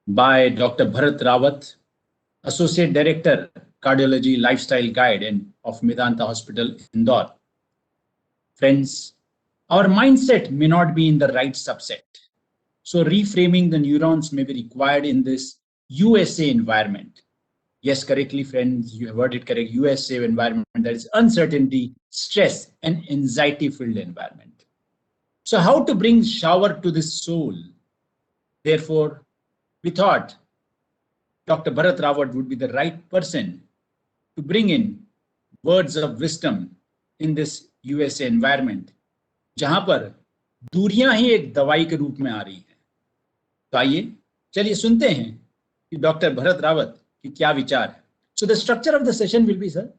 by Dr. Bharat Rawat, Associate Director, Cardiology Lifestyle Guide of Medanta Hospital, Indore. Friends, our mindset may not be in the right subset. So reframing the neurons may be required in this USA environment. Yes, correctly, friends, you have heard it correct. USA environment, that is uncertainty, stress, and anxiety-filled environment. So how to bring shower to the soul? Therefore, we thought Dr. Bharat Rawat would be the right person to bring in words of wisdom in this USA environment, जहां पर दूरियां ही एक दवाई के रूप में आ रही हैं। तो आइए चलिए सुनते हैं कि डॉक्टर भरत रावत की क्या विचार है। So the structure of the session will be, sir,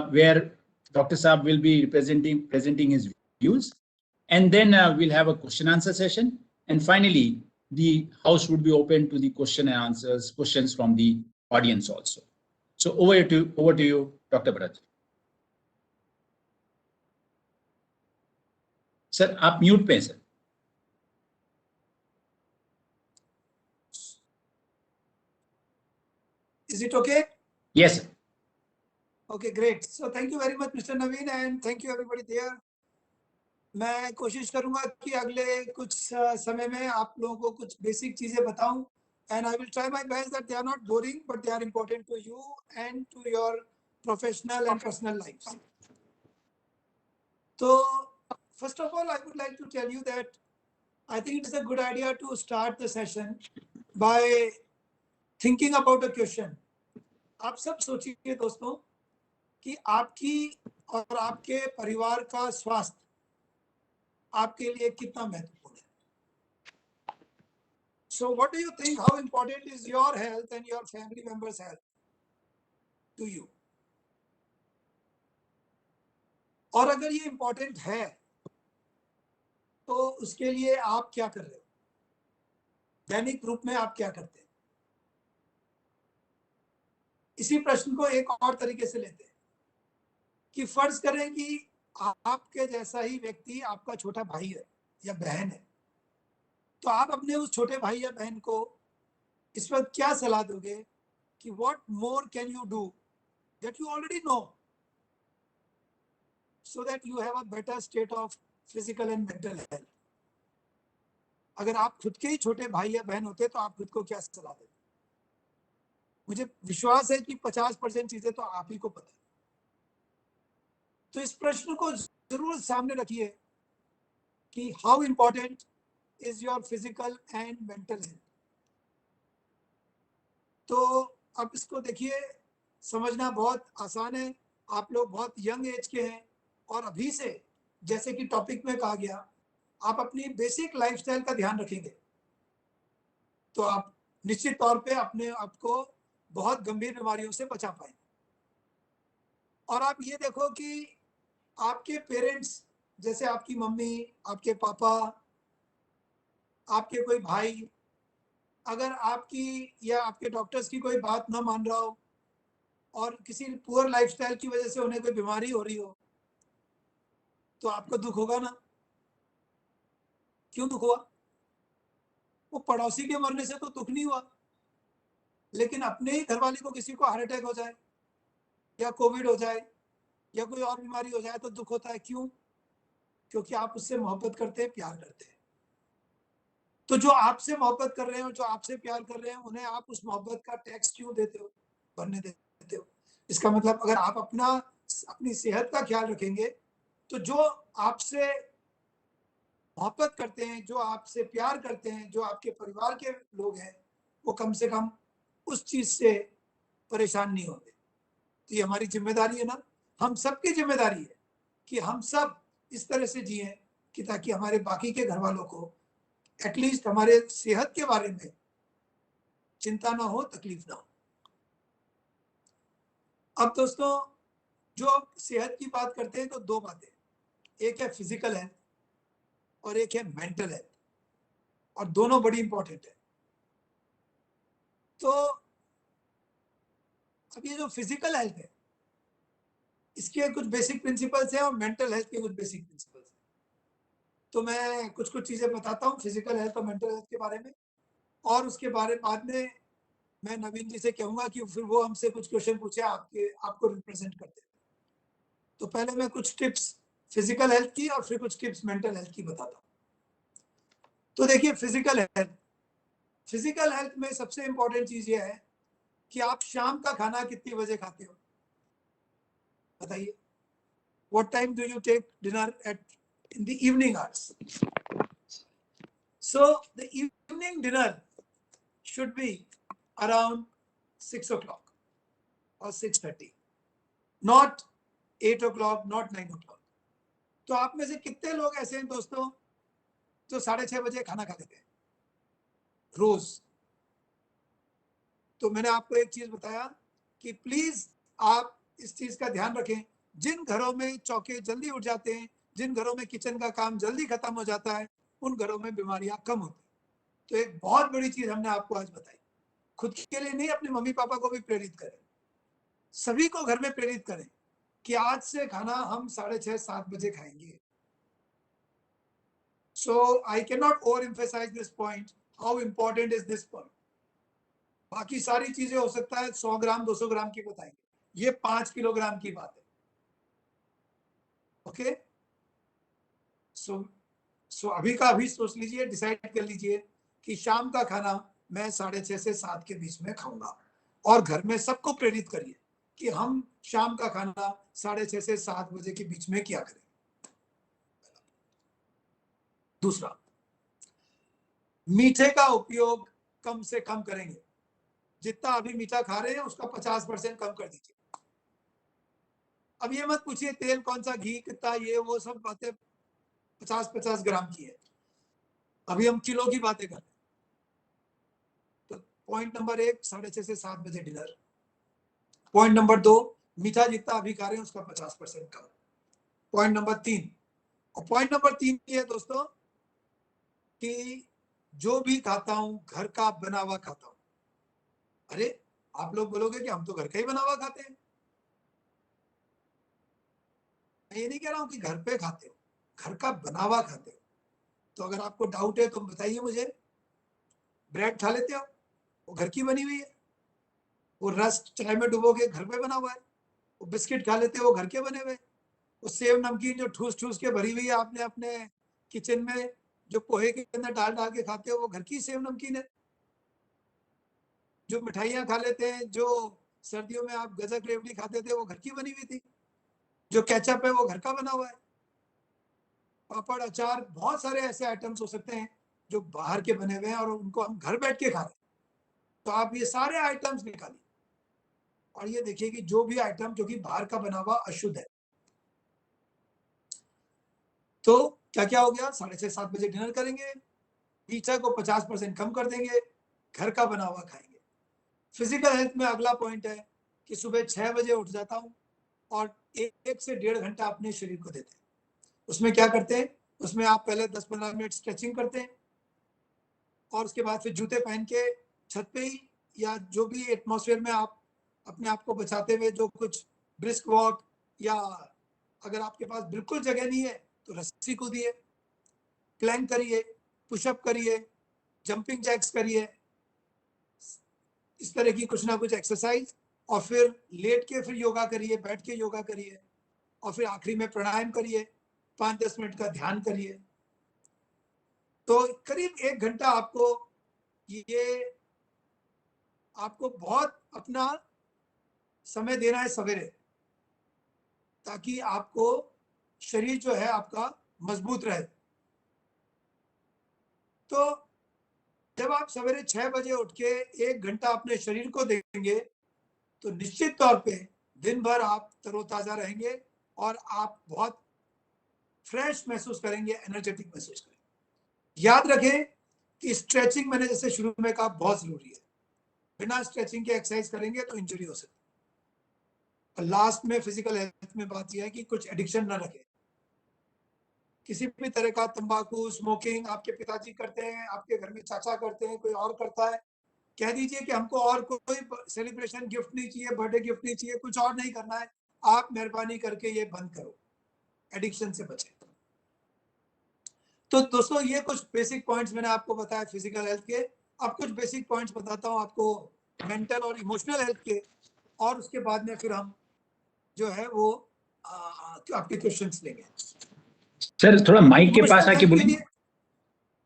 where Dr. Saab will be presenting his views, and then we'll have a question answer session, and finally the house would be open to the question and answers, questions from the audience also. So over to you, Dr. Bharat. Sir आप mute पे हैं sir. Is it okay? Yes, sir. Okay, great. So thank you very much, Mr. Naveen, and thank you everybody there. मैं कोशिश करूंगा कि अगले कुछ समय में आप लोगों को कुछ बेसिक चीजें बताऊं, and I will try my best that they are not boring, but they are important to you and to your professional and personal lives. So first of all, I would like to tell you that I think it is a good idea to start the session by thinking about a question. आप सब सोचिए दोस्तों कि आपकी और आपके परिवार का स्वास्थ्य आपके लिए कितना महत्वपूर्ण है। So what do you think, how important is your health and your family members' health to you? और अगर ये important है तो उसके लिए आप क्या कर रहे हो, दैनिक रूप में आप क्या करते हैं। इसी प्रश्न को एक और तरीके से लेते हैं कि फर्ज करें कि आपके जैसा ही व्यक्ति आपका छोटा भाई है या बहन है, तो आप अपने उस छोटे भाई या बहन को इस वक्त क्या सलाह दोगे कि what more can you do that you already know so that you have a better state of physical and mental health. अगर आप खुद के ही छोटे भाई या बहन होते तो आप खुद को क्या सलाह देते। मुझे विश्वास है कि 50% चीजें तो आप ही को पता है। तो इस प्रश्न को जरूर सामने रखिए कि how important is your physical and mental health. तो अब इसको देखिए, समझना बहुत आसान है। आप लोग बहुत यंग एज के हैं और अभी से, जैसे कि टॉपिक में कहा गया, आप अपनी बेसिक लाइफस्टाइल का ध्यान रखेंगे तो आप निश्चित तौर पे अपने आप को बहुत गंभीर बीमारियों से बचा पाएंगे। और आप ये देखो कि आपके पेरेंट्स, जैसे आपकी मम्मी, आपके पापा, आपके कोई भाई, अगर आपकी या आपके डॉक्टर्स की कोई बात ना मान रहा हो और किसी पुअर लाइफस्टाइल की वजह से उन्हें कोई बीमारी हो रही हो, तो आपको दुख होगा ना। क्यों दुख हुआ? वो पड़ोसी के मरने से तो दुख नहीं हुआ, लेकिन अपने ही घरवाले को किसी को हार्ट अटैक हो जाए या कोविड हो जाए या कोई और बीमारी हो जाए तो दुख होता है। क्यों? क्योंकि आप उससे मोहब्बत करते हैं, प्यार करते हैं। तो जो आपसे मोहब्बत कर रहे हो, जो आपसे प्यार कर रहे हैं, उन्हें आप उस मोहब्बत का टैक्स क्यों देते हो, भरने देते हो? इसका मतलब अगर आप अपनी सेहत का ख्याल रखेंगे तो जो आपसे मोहब्बत करते हैं, जो आपसे प्यार करते हैं, जो आपके परिवार के लोग हैं, वो कम से कम उस चीज से परेशान नहीं होंगे। तो ये हमारी जिम्मेदारी है ना, हम सबकी जिम्मेदारी है कि हम सब इस तरह से जिए कि ताकि हमारे बाकी के घर वालों को एटलीस्ट हमारे सेहत के बारे में चिंता ना हो, तकलीफ ना हो। अब दोस्तों, जो सेहत की बात करते हैं तो दो बातें, एक है फिजिकल हेल्थ और एक है मेंटल हेल्थ, और दोनों बड़ी इंपॉर्टेंट है। तो अब ये जो फिजिकल हेल्थ है, इसके कुछ बेसिक प्रिंसिपल्स हैं और मेंटल हेल्थ के कुछ बेसिक प्रिंसिपल्स हैं। तो मैं कुछ चीजें बताता हूँ फिजिकल हेल्थ और मेंटल हेल्थ के बारे में। और उसके बारे बाद में मैं नवीन जी से कहूंगा कि फिर वो हमसे कुछ क्वेश्चन पूछे आपको रिप्रेजेंट करते। तो पहले मैं कुछ टिप्स फिजिकल हेल्थ की और फिर कुछ टिप्स मेंटल हेल्थ की बताता हूँ। तो देखिए फिजिकल हेल्थ में सबसे इंपॉर्टेंट चीज ये है कि आप शाम का खाना कितनी बजे खाते हो, बताइए। What time do you take dinner in the evening hours? So the evening dinner should be around 6 o'clock or 6:30, not 8 o'clock, not 9 o'clock. तो आप में से कितने लोग ऐसे हैं दोस्तों जो 6:30 बजे खाना खा लेते हैं रोज? तो मैंने आपको एक चीज बताया कि प्लीज आप इस चीज का ध्यान रखें। जिन घरों में चौके जल्दी उठ जाते हैं, जिन घरों में किचन का काम जल्दी खत्म हो जाता है, उन घरों में बीमारियां कम होती हैं। तो एक बहुत बड़ी चीज हमने आपको आज बताई। खुद के लिए नहीं, अपने मम्मी पापा को भी प्रेरित करें, सभी को घर में प्रेरित करें कि आज से खाना हम 6:30-7 बजे खाएंगे। So I cannot overemphasize this point. How important is this point? बाकी सारी चीजें हो सकता है 100 ग्राम 200 ग्राम की बताएंगे, ये 5 किलोग्राम की बात है। ओके, सो अभी का अभी सोच लीजिए, डिसाइड कर लीजिए कि शाम का खाना मैं 6:30 से 7 के बीच में खाऊंगा, और घर में सबको प्रेरित करिए कि हम शाम का खाना 6:30 से 7 बजे के बीच में किया करें। दूसरा, मीठे का उपयोग कम से कम करेंगे। जितना अभी मीठा खा रहे हैं उसका 50% कम कर दीजिए। अब ये मत पूछिए तेल कौन सा, घी कितना, ये वो सब बातें 50-50 ग्राम की है, अभी हम किलो की बातें कर रहे हैं। तो पॉइंट नंबर 1, 6:30 से 7 बजे डिनर। पॉइंट नंबर 2, मीठा जितना अभी खा रहे हैं उसका 50% कम। पॉइंट नंबर 3, और पॉइंट नंबर 3 ये है दोस्तों कि जो भी खाता हूं घर का बना हुआ खाता हूं। अरे आप लोग बोलोगे कि हम तो घर का ही बना हुआ खाते हैं। मैं ये नहीं कह रहा हूं कि घर पे खाते हो, घर का बना हुआ खाते हो। तो अगर आपको डाउट है तो बताइए मुझे। ब्रेड खा लेते हो, वो घर की बनी हुई है। वो रस्ट चाय में डुबो के घर पे बना हुआ है। वो बिस्किट खा लेते हो, वो घर के बने हुए। वो सेव नमकीन जो ठूस ठूस के भरी हुई है आपने अपने किचन में, जो पोहे के अंदर डाल डाल के खाते हो, वो घर की सेव नमकीन है। जो मिठाइयाँ खा लेते हैं, जो सर्दियों में आप गजक रेवड़ी खाते थे, वो घर की बनी हुई थी। जो केचप है वो घर का बना हुआ है। पापड़ अचार, बहुत सारे ऐसे आइटम्स हो सकते हैं जो बाहर के बने हुए हैं और उनको हम घर बैठ के खा रहे हैं। तो आप ये सारे आइटम्स निकालिए और ये देखिए कि जो भी आइटम जो कि बाहर का बना हुआ अशुद्ध है। तो क्या क्या हो गया, 6:30-7 बजे डिनर करेंगे, मीठा को 50% कम कर देंगे, घर का बना हुआ खाएंगे। फिजिकल हेल्थ में अगला पॉइंट है कि सुबह 6 बजे उठ जाता हूँ और 1 से 1.5 घंटा अपने शरीर को देते हैं। उसमें क्या करते हैं, उसमें आप पहले 10-15 मिनट स्ट्रेचिंग करते हैं और उसके बाद फिर जूते पहन के छत पे ही या जो भी एटमॉस्फेयर में आप अपने आप को बचाते हुए जो कुछ ब्रिस्क वॉक, या अगर आपके पास बिल्कुल जगह नहीं है तो रस्सी कूदिए, प्लैंक करिए, पुशअप करिए, जंपिंग जैक्स करिए, इस तरह की कुछ ना कुछ एक्सरसाइज। और फिर लेट के फिर योगा करिए, बैठ के योगा करिए, और फिर आखिरी में प्राणायाम करिए, 5-10 मिनट का ध्यान करिए। तो करीब 1 घंटा आपको बहुत अपना समय देना है सवेरे, ताकि आपको शरीर जो है आपका मजबूत रहे। तो जब आप सवेरे 6 बजे उठ के 1 घंटा अपने शरीर को देंगे तो निश्चित तौर पे दिन भर आप तरोताजा रहेंगे और आप बहुत फ्रेश महसूस करेंगे, एनर्जेटिक महसूस करेंगे। याद रखें कि स्ट्रेचिंग मैंने जैसे शुरू में कहा बहुत जरूरी है। बिना स्ट्रेचिंग के एक्सरसाइज करेंगे तो इंजरी हो सकती है। और लास्ट में फिजिकल हेल्थ में बात यह है कि कुछ एडिक्शन ना रखें। किसी भी तरह का तंबाकू, स्मोकिंग आपके पिताजी करते हैं, आपके घर में चाचा करते हैं, कोई और करता है, कह दीजिए कि हमको और कोई सेलिब्रेशन गिफ्ट नहीं चाहिए, बर्थडे गिफ्ट नहीं चाहिए, कुछ और नहीं करना है, आप मेहरबानी करके ये बंद करो, एडिक्शन से बचें। तो दोस्तों ये कुछ बेसिक पॉइंट्स मैंने आपको बताया फिजिकल हेल्थ के। अब कुछ बेसिक पॉइंट्स बताता हूँ आपको मेंटल और इमोशनल हेल्थ के, और उसके बाद में फिर हम जो है वो आपके क्वेश्चंस लेंगे। सर थोड़ा माइक के पास इमोशनल आके हेल्थ के बोलिए लिए,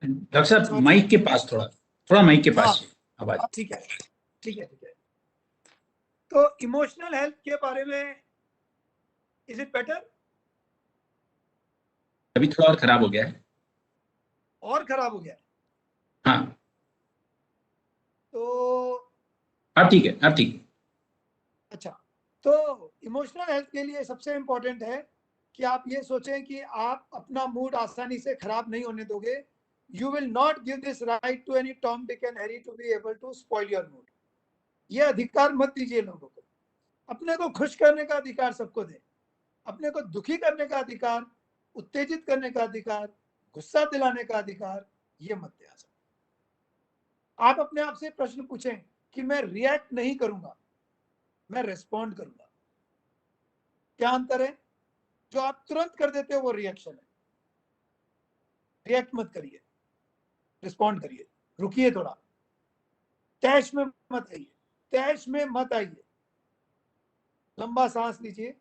डॉक्टर साहब, सॉरी, माइक के पास थोड़ा, थोड़ा माइक के हाँ पास आवाज। ठीक है ठीक है ठीक है। तो इमोशनल हेल्थ के बारे में, इज इट बेटर? अभी थोड़ा और खराब हो गया है। और खराब हो गया? हाँ तो अब ठीक है, अब ठीक है। अच्छा, तो इमोशनल हेल्थ के लिए सबसे इंपॉर्टेंट है कि आप ये सोचें कि आप अपना मूड आसानी से खराब नहीं होने दोगे। You will not give this right to any Tom Dick and Harry to be able to spoil your mood. ये अधिकार मत दीजिए लोगों को। अपने को खुश करने का अधिकार सबको दें, अपने को दुखी करने का अधिकार, उत्तेजित करने का अधिकार, गुस्सा दिलाने का अधिकार ये मत दिया सकते। आप अपने आप से प्रश्न पूछें कि मैं रिएक्ट नहीं करूंगा, मैं रिस्पॉन्ड करूंगा। क्या अंतर है? जो आप तुरंत कर देते हो वो रिएक्शन है। रिएक्ट मत करिए, रिस्पॉन्ड करिए, रुकिए थोड़ा, तैश में मत आइए, तैश में मत आइए। लंबा सांस लीजिए,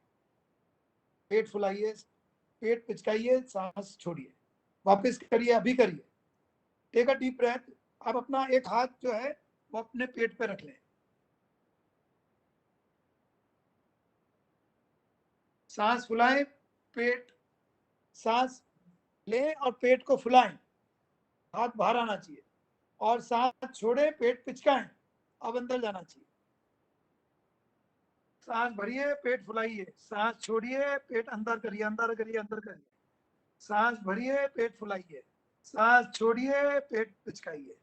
पेट फुलाइए, पेट पिचकाइए, सांस छोड़िए, वापस करिए, अभी करिए। Take a deep breath. आप अपना एक हाथ जो है वो अपने पेट पे रख लें, सांस फुलाएं, पेट, सांस लें और पेट को फुलाएं, हाथ बाहर आना चाहिए, और सांस छोड़ें, पेट पिचकाएं, अब अंदर जाना चाहिए। सांस भरिए, पेट फुलाइए, सांस छोड़िए, पेट अंदर करिए, अंदर करिए, अंदर करिए, सांस भरिए, पेट फुलाइए, सांस छोड़िए, पेट पिचकाइए,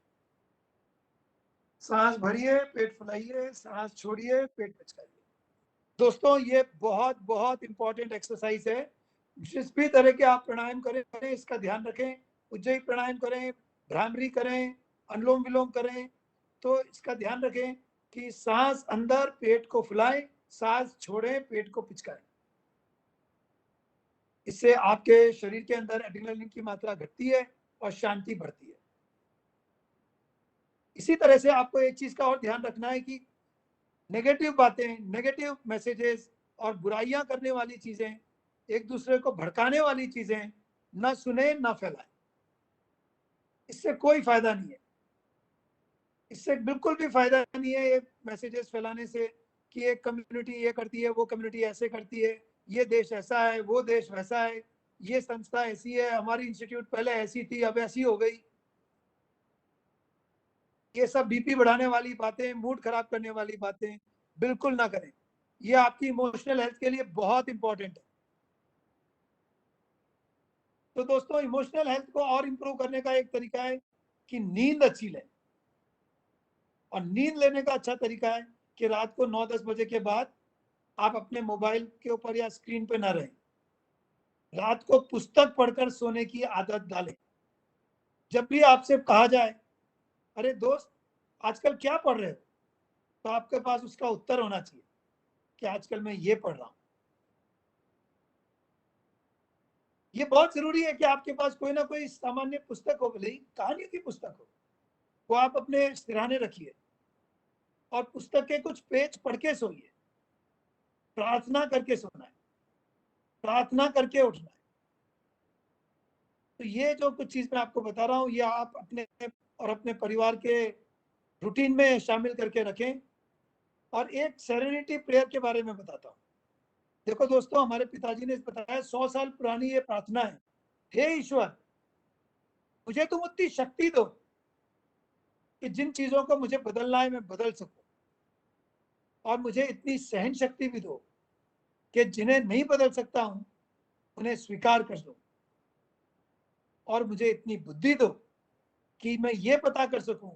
सांस भरिए, पेट फुलाइए, सांस छोड़िए, पेट पिचकाइए। दोस्तों ये बहुत बहुत इंपॉर्टेंट एक्सरसाइज है। जिस भी तरह के आप प्राणायाम करें इसका ध्यान रखें। उज्जयी प्राणायाम करें, भ्रामरी करें, अनुलोम विलोम करें, तो इसका ध्यान रखें कि सांस अंदर, पेट को फुलाएं, सांस छोड़ें, पेट को पिचकाएं। इससे आपके शरीर के अंदर एड्रेनलिन की मात्रा घटती है और शांति बढ़ती है। इसी तरह से आपको एक चीज का और ध्यान रखना है कि नेगेटिव बातें, नेगेटिव मैसेजेस और बुराइयां करने वाली चीजें, एक दूसरे को भड़काने वाली चीजें न सुने, न फैलाएं। इससे कोई फायदा नहीं है, इससे बिल्कुल भी फायदा नहीं है ये मैसेजेस फैलाने से कि एक कम्युनिटी ये करती है, वो कम्युनिटी ऐसे करती है, ये देश ऐसा है, वो देश वैसा है, ये संस्था ऐसी है, हमारी इंस्टीट्यूट पहले ऐसी थी अब ऐसी हो गई। ये सब बीपी बढ़ाने वाली बातें, मूड खराब करने वाली बातें बिल्कुल ना करें। ये आपकी इमोशनल हेल्थ के लिए बहुत इंपॉर्टेंट है। तो दोस्तों इमोशनल हेल्थ को और इंप्रूव करने का एक तरीका है कि नींद अच्छी लें। और नींद लेने का अच्छा तरीका है कि रात को 9-10 बजे के बाद आप अपने मोबाइल के ऊपर या स्क्रीन पे ना रहें। रात को पुस्तक पढ़कर सोने की आदत डालें। जब भी आपसे कहा जाए अरे दोस्त आजकल क्या पढ़ रहे हो, तो आपके पास उसका उत्तर होना चाहिए कि आजकल मैं ये पढ़ रहा हूं। ये बहुत जरूरी है कि आपके पास कोई ना कोई सामान्य पुस्तक हो, भले ही कहानियों की पुस्तक हो, वो आप अपने सिरहाने रखिए और पुस्तक के कुछ पेज पढ़ के सोइए। प्रार्थना करके सोना है, प्रार्थना करके उठना है। तो ये जो कुछ चीज मैं आपको बता रहा हूँ ये आप अपने और अपने परिवार के रूटीन में शामिल करके रखें। और एक सेरेनिटी प्रेयर के बारे में बताता हूँ। देखो दोस्तों, हमारे पिताजी ने बताया 100 साल पुरानी ये प्रार्थना है। हे ईश्वर, मुझे तुम उतनी शक्ति दो कि जिन चीजों को मुझे बदलना है मैं बदल सकूं, और मुझे इतनी सहन शक्ति भी दो कि जिन्हें नहीं बदल सकता हूं उन्हें स्वीकार कर दूं, और मुझे इतनी बुद्धि दो कि मैं ये पता कर सकूं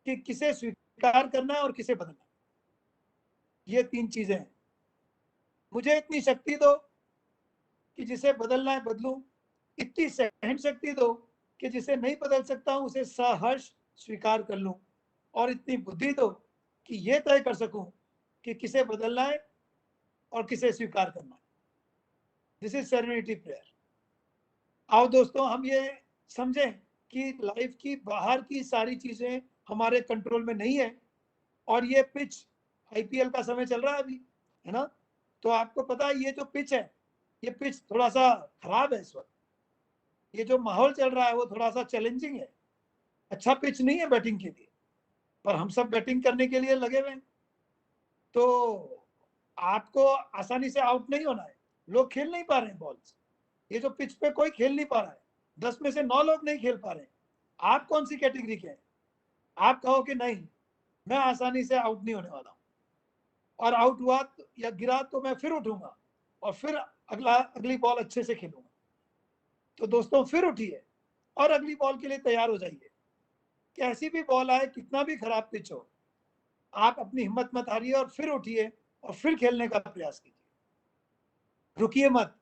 कि किसे स्वीकार करना है और किसे बदलना है। ये 3 चीजें हैं। मुझे इतनी शक्ति दो कि जिसे बदलना है बदलूं, इतनी सहन शक्ति दो कि जिसे नहीं बदल सकता हूं उसे सहर्ष स्वीकार कर लूं, और इतनी बुद्धि दो कि ये तय कर सकूं कि किसे बदलना है और किसे स्वीकार करना है। This is serenity prayer. आओ दोस्तों हम ये समझें कि लाइफ की बाहर की सारी चीजें हमारे कंट्रोल में नहीं है। और ये पिच आईपीएल का समय चल रहा है अभी, है ना, तो आपको पता है ये जो पिच है, ये पिच थोड़ा सा खराब है इस वक्त। ये जो माहौल चल रहा है वो थोड़ा सा चैलेंजिंग है, अच्छा पिच नहीं है बैटिंग के लिए, पर हम सब बैटिंग करने के लिए लगे हुए हैं। तो आपको आसानी से आउट नहीं होना है, लोग खेल नहीं पा रहे हैं बॉल्स, ये जो पिच पे कोई खेल नहीं पा रहा है, 10 में से 9 लोग नहीं खेल पा रहे हैं। आप कौन सी कैटेगरी के हैं? आप कहो कि नहीं मैं आसानी से आउट नहीं होने वाला हूं, और आउट हुआ या गिरा तो मैं फिर उठूंगा और फिर अगली बॉल अच्छे से खेलूंगा। तो दोस्तों फिर उठिए और अगली बॉल के लिए तैयार हो जाइए। कैसी भी बॉल आए, कितना भी खराब पिच हो, आप अपनी हिम्मत मत हारिए और फिर उठिए और फिर खेलने का प्रयास कीजिए। रुकिए मत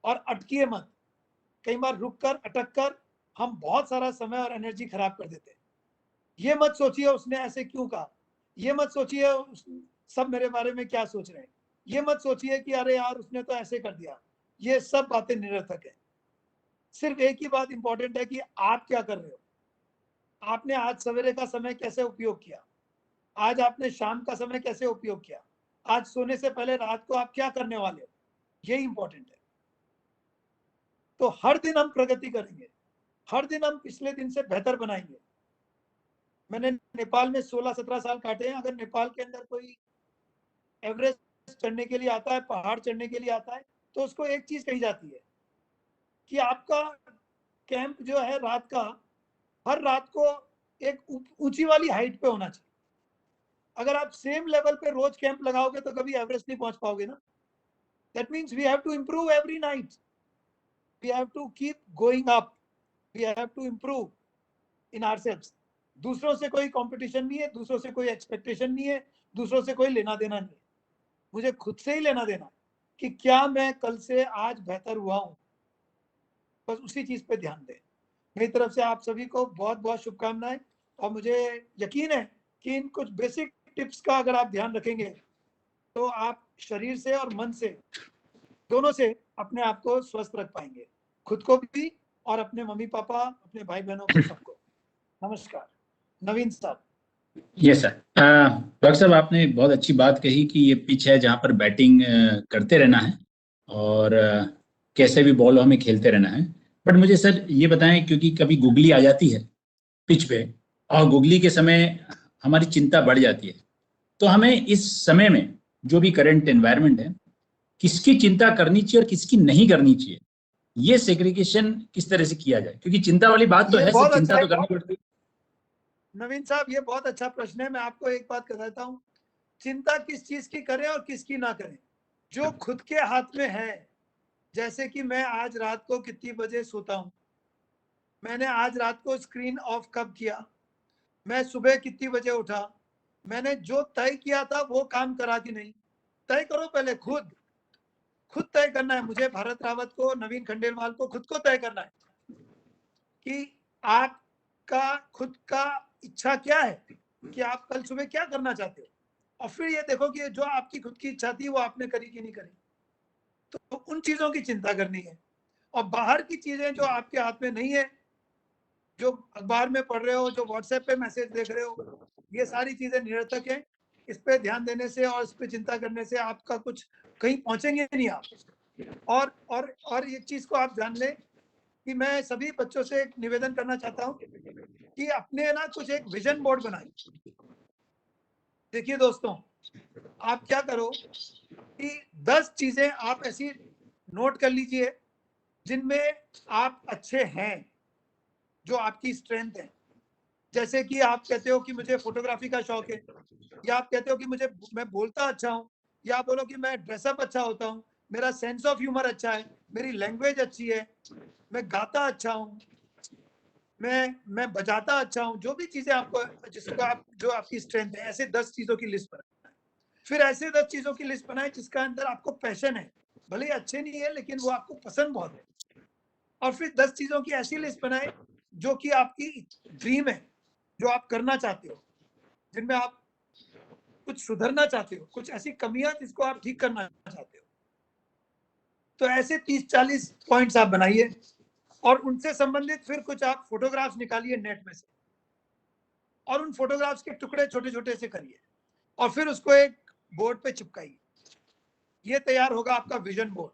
और अटकिए मत। कई बार रुक कर अटक कर हम बहुत सारा समय और एनर्जी खराब कर देते हैं। ये मत सोचिए उसने ऐसे क्यों कहा, ये मत सोचिए सब मेरे बारे में क्या सोच रहे हैं, ये मत सोचिए कि अरे यार उसने तो ऐसे कर दिया। ये सब बातें निरर्थक है। सिर्फ एक ही बात इंपॉर्टेंट है कि आप क्या कर रहे हो। आपने आज सवेरे का समय कैसे उपयोग किया, आज आपने शाम का समय कैसे उपयोग किया, आज सोने से पहले रात को आप क्या करने वाले हो, ये इंपॉर्टेंट है। तो हर दिन हम प्रगति करेंगे, हर दिन हम पिछले दिन से बेहतर बनाएंगे। मैंने नेपाल में 16-17 साल काटे हैं। अगर नेपाल के अंदर कोई एवरेस्ट चढ़ने के लिए आता है, पहाड़ चढ़ने के लिए आता है, तो उसको एक चीज कही जाती है कि आपका कैंप जो है रात का, हर रात को एक ऊंची वाली हाइट पे होना चाहिए। अगर आप सेम लेवल पे रोज कैंप लगाओगे तो कभी एवरेस्ट नहीं पहुंच पाओगे ना। That means we have to improve every night, we have to keep going up, we have to improve in ourselves. दूसरों से कोई कंपटीशन नहीं है, दूसरों से कोई एक्सपेक्टेशन नहीं है, दूसरों से कोई लेना देना नहीं है। मुझे खुद से ही लेना देना कि क्या मैं कल से आज बेहतर हुआ हूं, बस उसी चीज पे ध्यान दें। मेरी तरफ से आप सभी को बहुत बहुत शुभकामनाएं। और मुझे यकीन है कि इन कुछ बेसिक टिप्स का अगर आप ध्यान रखेंगे तो आप शरीर से और मन से दोनों से अपने आप को स्वस्थ रख पाएंगे, खुद को भी और अपने मम्मी पापा, अपने भाई बहनों को, सबको। नमस्कार नवीन साहब। Yes sir. डॉक्टर साहब आपने बहुत अच्छी बात कही कि ये पिच है जहाँ पर बैटिंग करते रहना है और कैसे भी बॉल हमें खेलते रहना है। बट मुझे सर ये बताएं, क्योंकि कभी गुगली आ जाती है पिच पे और गुगली के समय हमारी चिंता बढ़ जाती है, तो हमें इस समय में जो भी करंट एनवायरनमेंट है किसकी चिंता करनी चाहिए और किसकी नहीं करनी चाहिए, ये सेग्रीगेशन किस तरह से किया जाए? क्योंकि चिंता वाली बात तो ये है सर, बहुत चिंता अच्छा तो करनी पड़ती है। नवीन साहब, ये बहुत अच्छा प्रश्न है। मैं आपको एक बात बताता हूँ, चिंता किस चीज की करें और किसकी ना करें, जो खुद के हाथ में है। जैसे कि मैं आज रात को कितनी बजे सोता हूँ, मैंने आज रात को स्क्रीन ऑफ कब किया, मैं सुबह कितनी बजे उठा, मैंने जो तय किया था वो काम करा कि नहीं, तय करो पहले। खुद तय करना है। मुझे भारत रावत को, नवीन खंडेलवाल को खुद को तय करना है कि आपका खुद का इच्छा क्या है, कि आप कल सुबह क्या करना चाहते हो, और फिर ये देखो कि जो आपकी खुद की इच्छा थी वो आपने करी कि नहीं करी। तो उन चीजों की चिंता करनी है। और बाहर की चीजें जो आपके हाथ में नहीं है, जो अखबार में पढ़ रहे हो, जो व्हाट्सएप पे मैसेज देख रहे हो, ये सारी चीजें निरर्थक है। इस पे ध्यान देने से और इस पे चिंता करने से आपका कुछ कहीं पहुंचेंगे नहीं आप। और एक चीज को आप जान लें कि मैं सभी बच्चों से एक निवेदन करना चाहता हूँ कि अपने ना कुछ एक विजन बोर्ड बनाए। देखिए दोस्तों, आप क्या करो कि 10 चीजें आप ऐसी नोट कर लीजिए जिनमें आप अच्छे हैं, जो आपकी स्ट्रेंथ है। जैसे कि आप कहते हो कि मुझे फोटोग्राफी का शौक है, या आप कहते हो कि मैं बोलता अच्छा हूँ, या आप बोलो कि मैं ड्रेसअप अच्छा होता हूँ, मेरा सेंस ऑफ ह्यूमर अच्छा है, मेरी लैंग्वेज अच्छी है, मैं गाता अच्छा हूँ, मैं बजाता अच्छा हूँ। जो भी चीजें आपको, जिसको आप, जो आपकी स्ट्रेंथ है, ऐसे 10 चीजों की लिस्ट बनाए। फिर ऐसे 10 चीजों की लिस्ट बनाए जिसका अंदर आपको पैशन है, भले अच्छे नहीं है लेकिन वो आपको पसंद बहुत है। और फिर 10 चीजों की ऐसी लिस्ट बनाए जो कि आपकी ड्रीम है, जो आप करना चाहते हो, जिनमें आप कुछ सुधरना चाहते हो, कुछ ऐसी कमियां जिसको आप ठीक करना चाहते हो। तो ऐसे 30-40 पॉइंट्स आप बनाइए और उनसे संबंधित फिर कुछ आप फोटोग्राफ्स निकालिए नेट में से। और उन फोटोग्राफ्स के टुकड़े छोटे छोटे से करिए और फिर उसको एक बोर्ड पे चिपकाइए। ये तैयार होगा आपका विजन बोर्ड,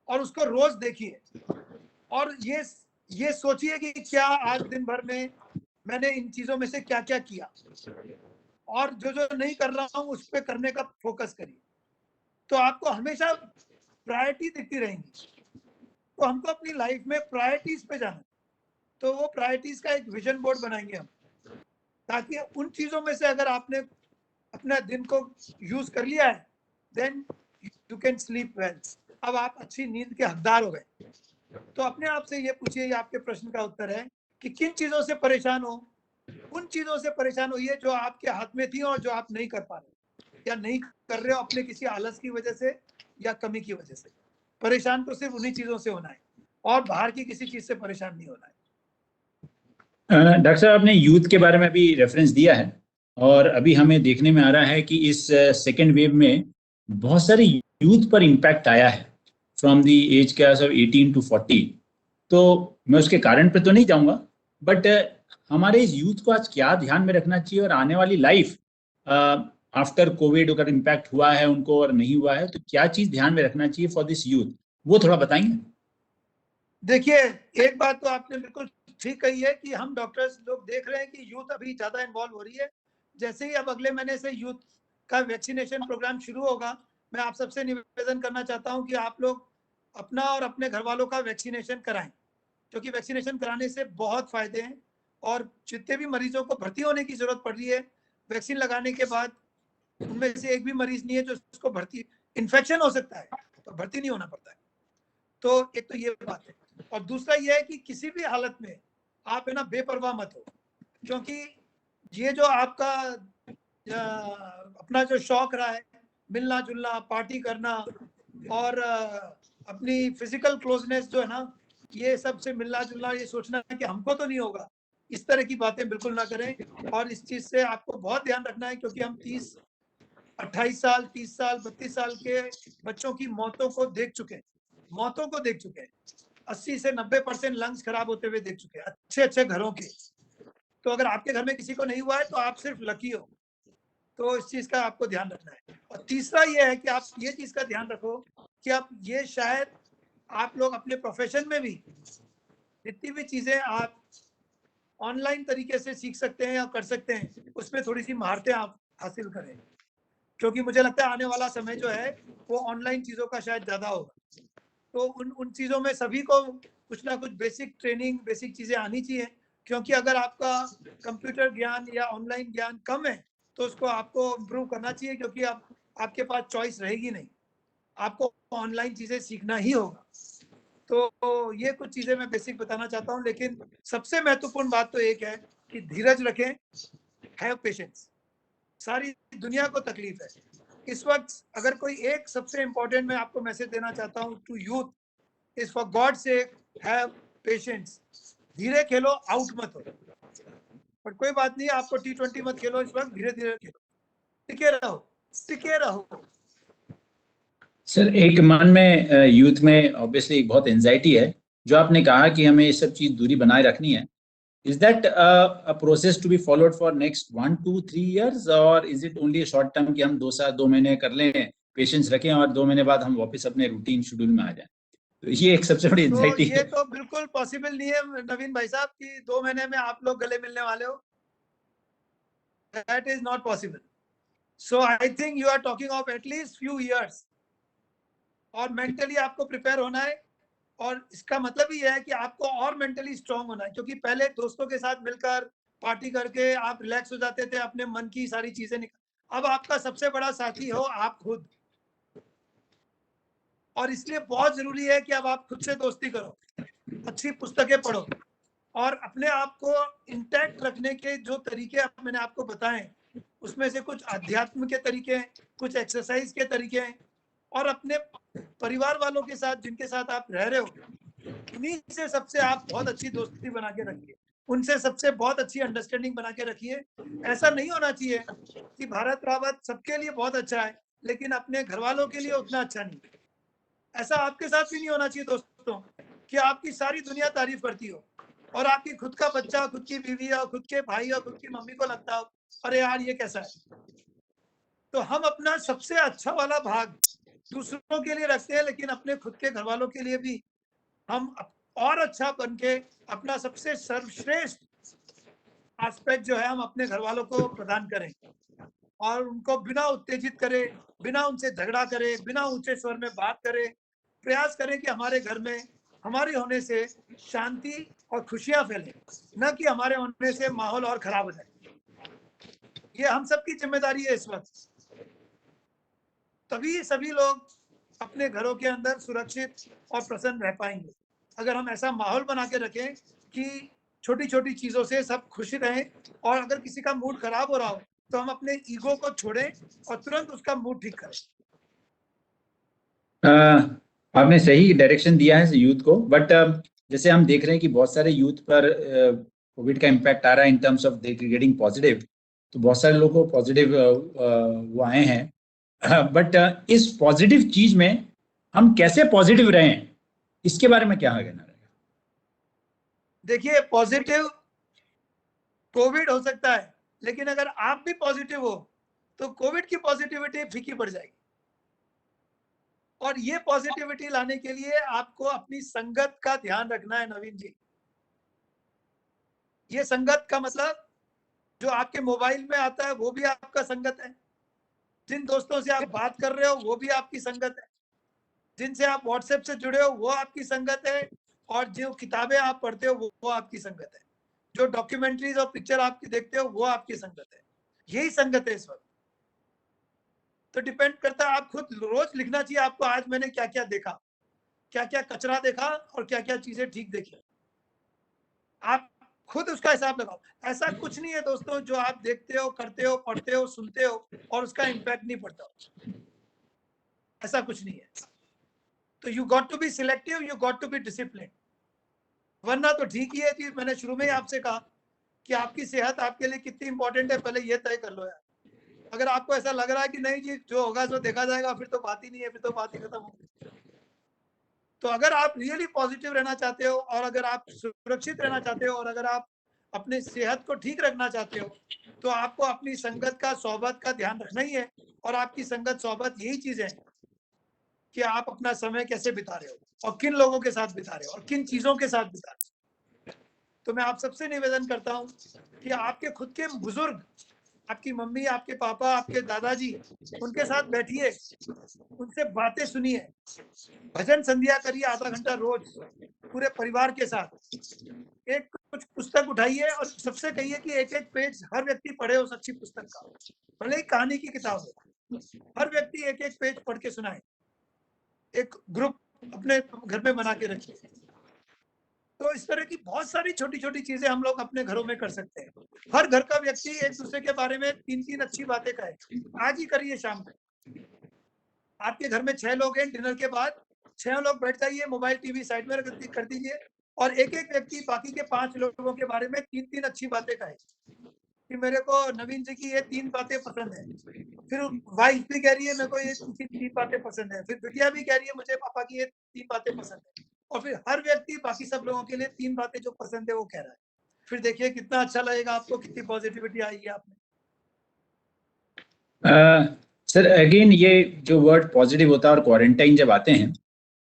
और उसको रोज देखिए और ये सोचिए कि क्या आज दिन भर में मैंने इन चीजों में से क्या क्या किया, और जो जो नहीं कर रहा हूं उस पर करने का फोकस करिए। तो आपको हमेशा प्रायोरिटी दिखती रहेंगी। तो हमको अपनी लाइफ में प्रायोरिटीज पे जाना, तो वो प्रायोरिटीज का एक विजन बोर्ड बनाएंगे हम, ताकि उन चीजों में से अगर आपने अपना दिन को यूज कर लिया है, then you can sleep well. अब आप अच्छी नींद के हकदार हो गए। तो अपने आप से ये पूछिए, ये आपके प्रश्न का उत्तर है कि किन चीजों से परेशान हो। उन चीजों से परेशान होइए जो आपके हाथ में थी और जो आप नहीं कर पा रहे या नहीं कर रहे हो अपने किसी आलस की वजह से या कमी की वजह से। परेशान तो सिर्फ उन्हीं चीजों से होना है और बाहर की किसी चीज से परेशान नहीं होना है। डॉक्टर साहब, आपने यूथ के बारे में भी रेफरेंस दिया है, और अभी हमें देखने में आ रहा है कि इस सेकेंड वेव में बहुत सारे यूथ पर इम्पैक्ट आया है, from the age class of 18 to 40। तो मैं उसके कारण पे तो नहीं जाऊंगा, बट हमारे इस यूथ को आज क्या ध्यान में रखना चाहिए, और आने वाली लाइफ आफ्टर कोविड अगर इम्पैक्ट हुआ है उनको और नहीं हुआ है, तो क्या चीज ध्यान में रखना चाहिए फॉर दिस यूथ, वो थोड़ा बताएंगे। देखिए, एक बात तो आपने बिल्कुल ठीक कही है कि हम डॉक्टर्स लोग देख रहे हैं कि यूथ अभी ज्यादा इन्वॉल्व हो रही है। जैसे ही अब अगले महीने से यूथ का वैक्सीनेशन प्रोग्राम शुरू होगा, मैं आप सबसे निवेदन करना चाहता हूं कि आप लोग अपना और अपने घर वालों का वैक्सीनेशन कराएं, क्योंकि वैक्सीनेशन कराने से बहुत फायदे हैं। और जितने भी मरीजों को भर्ती होने की जरूरत पड़ रही है वैक्सीन लगाने के बाद, उनमें से एक भी मरीज नहीं है जो उसको भर्ती, इन्फेक्शन हो सकता है तो भर्ती नहीं होना पड़ता है। तो एक तो ये बात है, और दूसरा ये है कि किसी भी हालत में आप है ना बेपरवाह मत हो, क्योंकि ये जो आपका अपना जो शौक रहा है, मिलना जुलना, पार्टी करना और अपनी फिजिकल क्लोजनेस जो है ना, ये सब से मिलना जुलना, ये सोचना कि हमको तो नहीं होगा, इस तरह की बातें बिल्कुल ना करें। और इस चीज से आपको बहुत ध्यान रखना है, क्योंकि हम 28 साल, 30 साल, 32 साल के बच्चों की मौतों को देख चुके हैं, 80 से 90% लंग्स खराब होते हुए देख चुके हैं, अच्छे अच्छे घरों के। तो अगर आपके घर में किसी को नहीं हुआ है तो आप सिर्फ लकी हो। तो इस चीज का आपको ध्यान रखना है। और तीसरा ये है कि आप ये चीज का ध्यान रखो कि आप ये शायद आप लोग अपने प्रोफेशन में भी जितनी भी चीजें आप ऑनलाइन तरीके से सीख सकते हैं या कर सकते हैं, उसमें थोड़ी सी महारतें आप हासिल करें, क्योंकि मुझे लगता है आने वाला समय जो है वो ऑनलाइन चीजों का शायद ज्यादा होगा। तो उन चीजों में सभी को कुछ ना कुछ बेसिक ट्रेनिंग, बेसिक चीजें आनी चाहिए, क्योंकि अगर आपका कंप्यूटर ज्ञान या ऑनलाइन ज्ञान कम है तो उसको आपको इम्प्रूव करना चाहिए, क्योंकि अब आपके पास चॉइस रहेगी नहीं, आपको ऑनलाइन चीजें सीखना ही होगा। तो ये कुछ चीजें मैं बेसिक बताना चाहता हूँ, लेकिन सबसे महत्वपूर्ण बात तो एक है कि धीरज रखें, हैव पेशेंस। सारी दुनिया को तकलीफ है इस वक्त। अगर कोई एक सबसे इंपॉर्टेंट मैं आपको मैसेज देना चाहता हूँ to youth, is for God sake have patience. धीरे खेलो, आउट मत हो। पर कोई बात नहीं, आपको T20 मत खेलो इस वक्त, धीरे धीरे खेलो, टिके रहो, टिके रहो। सर, एक मन में यूथ में ऑब्वियसली एक बहुत एंजाइटी है, जो आपने कहा कि हमें ये सब चीज दूरी बनाए रखनी है। Is that a process to be followed for next 1 2 3 years, और is it only short term कि हम 2 महीने कर लें, पेशेंस रखें, और 2 महीने बाद हम वापस अपने रूटीन शेड्यूल में आ जाएं? तो ये एक सबसे बड़ी तो एंजाइटी ये है। तो बिल्कुल पॉसिबल नहीं है नवीन भाई साहब कि 2 महीने में आप लोग गले मिलने वाले हो। That is not possible. So I think you are talking of at least few years, और मेंटली आपको प्रिपेयर होना है। और इसका मतलब ही है कि आपको और मेंटली स्ट्रांग होना है, क्योंकि पहले दोस्तों के साथ मिलकर पार्टी करके आप रिलैक्स हो जाते थे, अपने मन की सारी चीजें निकल। अब आपका सबसे बड़ा साथी हो आप खुद, और इसलिए बहुत जरूरी है कि अब आप खुद से दोस्ती करो, अच्छी पुस्तकें पढ़ो, और अपने आप को इंटैक्ट रखने के जो तरीके मैंने आपको बताए, उसमें से कुछ अध्यात्म के तरीके हैं, कुछ एक्सरसाइज के तरीके हैं, और अपने परिवार वालों के साथ जिनके साथ आप रह रहे हो, उन्हीं से सबसे आप बहुत अच्छी दोस्ती बना के रखिए, उनसे सबसे बहुत अच्छी अंडरस्टैंडिंग बना के रखिए। ऐसा नहीं होना चाहिए कि भारत रावत सबके लिए बहुत अच्छा है लेकिन अपने घर वालों के लिए उतना अच्छा नहीं। ऐसा आपके साथ भी नहीं होना चाहिए दोस्तों कि आपकी सारी दुनिया तारीफ करती हो और आपकी खुद का बच्चा, खुद की बीवी और खुद के भाई और खुद की मम्मी को लगता हो अरे यार ये कैसा है, तो हम अपना सबसे अच्छा वाला भाग दूसरों के लिए रखते हैं, लेकिन अपने खुद के घर वालों के लिए भी हम और अच्छा बन के अपना सबसे सर्वश्रेष्ठ एस्पेक्ट जो है हम अपने घर वालों को प्रदान करें और उनको बिना उत्तेजित करे, बिना उनसे झगड़ा करे, बिना ऊंचे स्वर में बात करे, प्रयास करें कि हमारे घर में हमारे होने से शांति और खुशियां फैले, न कि हमारे होने से माहौल और खराब हो जाए। ये हम सबकी जिम्मेदारी है इस वक्त। तभी सभी लोग अपने घरों के अंदर सुरक्षित और प्रसन्न रह पाएंगे। अगर हम ऐसा माहौल बना के रखें कि छोटी छोटी चीजों से सब खुश रहें, और अगर किसी का मूड खराब हो रहा हो तो हम अपने ईगो को छोड़ें और तुरंत उसका मूड ठीक करें। आपने सही डायरेक्शन दिया है यूथ को, बट जैसे हम देख रहे हैं कि बहुत सारे यूथ पर कोविड का इम्पैक्ट आ रहा है in terms of getting positive, तो बहुत सारे लोगों को पॉजिटिव वो आए हैं, बट इस पॉजिटिव चीज में हम कैसे पॉजिटिव रहें, इसके बारे में क्या कहना रहेगा? देखिए, पॉजिटिव कोविड हो सकता है, लेकिन अगर आप भी पॉजिटिव हो तो कोविड की पॉजिटिविटी फीकी पड़ जाएगी। और ये पॉजिटिविटी लाने के लिए आपको अपनी संगत का ध्यान रखना है नवीन जी। ये संगत का मतलब जो आपके मोबाइल में आता है वो भी आपका संगत है, जिन दोस्तों से आप बात कर रहे हो वो भी आपकी संगत है, जिनसे आप व्हाट्सएप से जुड़े हो वो आपकी संगत है, और जो किताबें आप पढ़ते हो वो आपकी संगत है, जो डॉक्यूमेंट्रीज और पिक्चर आप देखते हो वो आपकी संगत है। यही संगत है इस वक्त। तो डिपेंड करता है, आप खुद रोज लिखना चाहिए आपको, आज मैंने क्या क्या देखा, क्या क्या कचरा देखा और क्या क्या चीजें ठीक देखी। आप खुद उसका हिसाब लगाओ। ऐसा कुछ नहीं है दोस्तों जो आप देखते हो, करते हो, पढ़ते हो, सुनते हो और उसका इम्पैक्ट नहीं पड़ता हो। ऐसा कुछ नहीं है। तो you got to be selective, you got to be discipline. वरना तो ठीक ही है कि मैंने शुरू में ही आपसे कहा कि आपकी सेहत आपके लिए कितनी इंपॉर्टेंट है, पहले ये तय कर लो यार। अगर आपको ऐसा लग रहा है कि नहीं जी जो होगा सो देखा जाएगा, फिर तो बात ही नहीं है, फिर तो बात ही खत्म होगी। तो अगर आप रियली पॉजिटिव रहना चाहते हो, और अगर आप सुरक्षित रहना चाहते हो, और अगर आप अपने सेहत को ठीक रखना चाहते हो, तो आपको अपनी संगत का, सोहबत का ध्यान रखना ही है। और आपकी संगत, सोहबत यही चीज है कि आप अपना समय कैसे बिता रहे हो और किन लोगों के साथ बिता रहे हो और किन चीजों के साथ बिता रहे हो। तो मैं आप सबसे निवेदन करता हूं कि आपके खुद के बुजुर्ग, आपकी मम्मी, आपके पापा, आपके दादाजी, उनके साथ बैठिए, उनसे बातें सुनिए, भजन संध्या करिए आधा घंटा रोज पूरे परिवार के साथ। एक कुछ पुस्तक उठाइए और सबसे कहिए कि एक एक पेज हर व्यक्ति पढ़े उस अच्छी पुस्तक का, भले ही कहानी की किताब हो, हर व्यक्ति एक एक पेज पढ़ के सुनाए। एक ग्रुप अपने घर में बना के रखिए। तो इस तरह की बहुत सारी छोटी छोटी चीजें हम लोग अपने घरों में कर सकते हैं। हर घर का व्यक्ति एक दूसरे के बारे में 3-3 अच्छी बातें कहे। आज ही करिए शाम को। आपके घर में 6 लोग हैं, डिनर के बाद 6 लोग बैठ जाइए, मोबाइल टीवी साइड में कर दीजिए, और एक एक व्यक्ति बाकी के 5 लोगों के बारे में 3-3 अच्छी बातें कहे कि मेरे को नवीन जी की ये 3 बातें पसंद है। फिर वाइफ भी कह रही है मेरे को ये 3 बातें पसंद है, फिर बिटिया भी कह रही है मुझे पापा की ये 3 बातें पसंद है, और फिर हर व्यक्ति बाकी सब लोगों के लिए 3 बातें जो पसंद है वो कह रहा है। फिर देखिए कितना अच्छा लगेगा आपको, कितनी पॉजिटिविटी आएगी आप में। सर अगेन ये जो वर्ड पॉजिटिव होता है और क्वारंटाइन जब आते हैं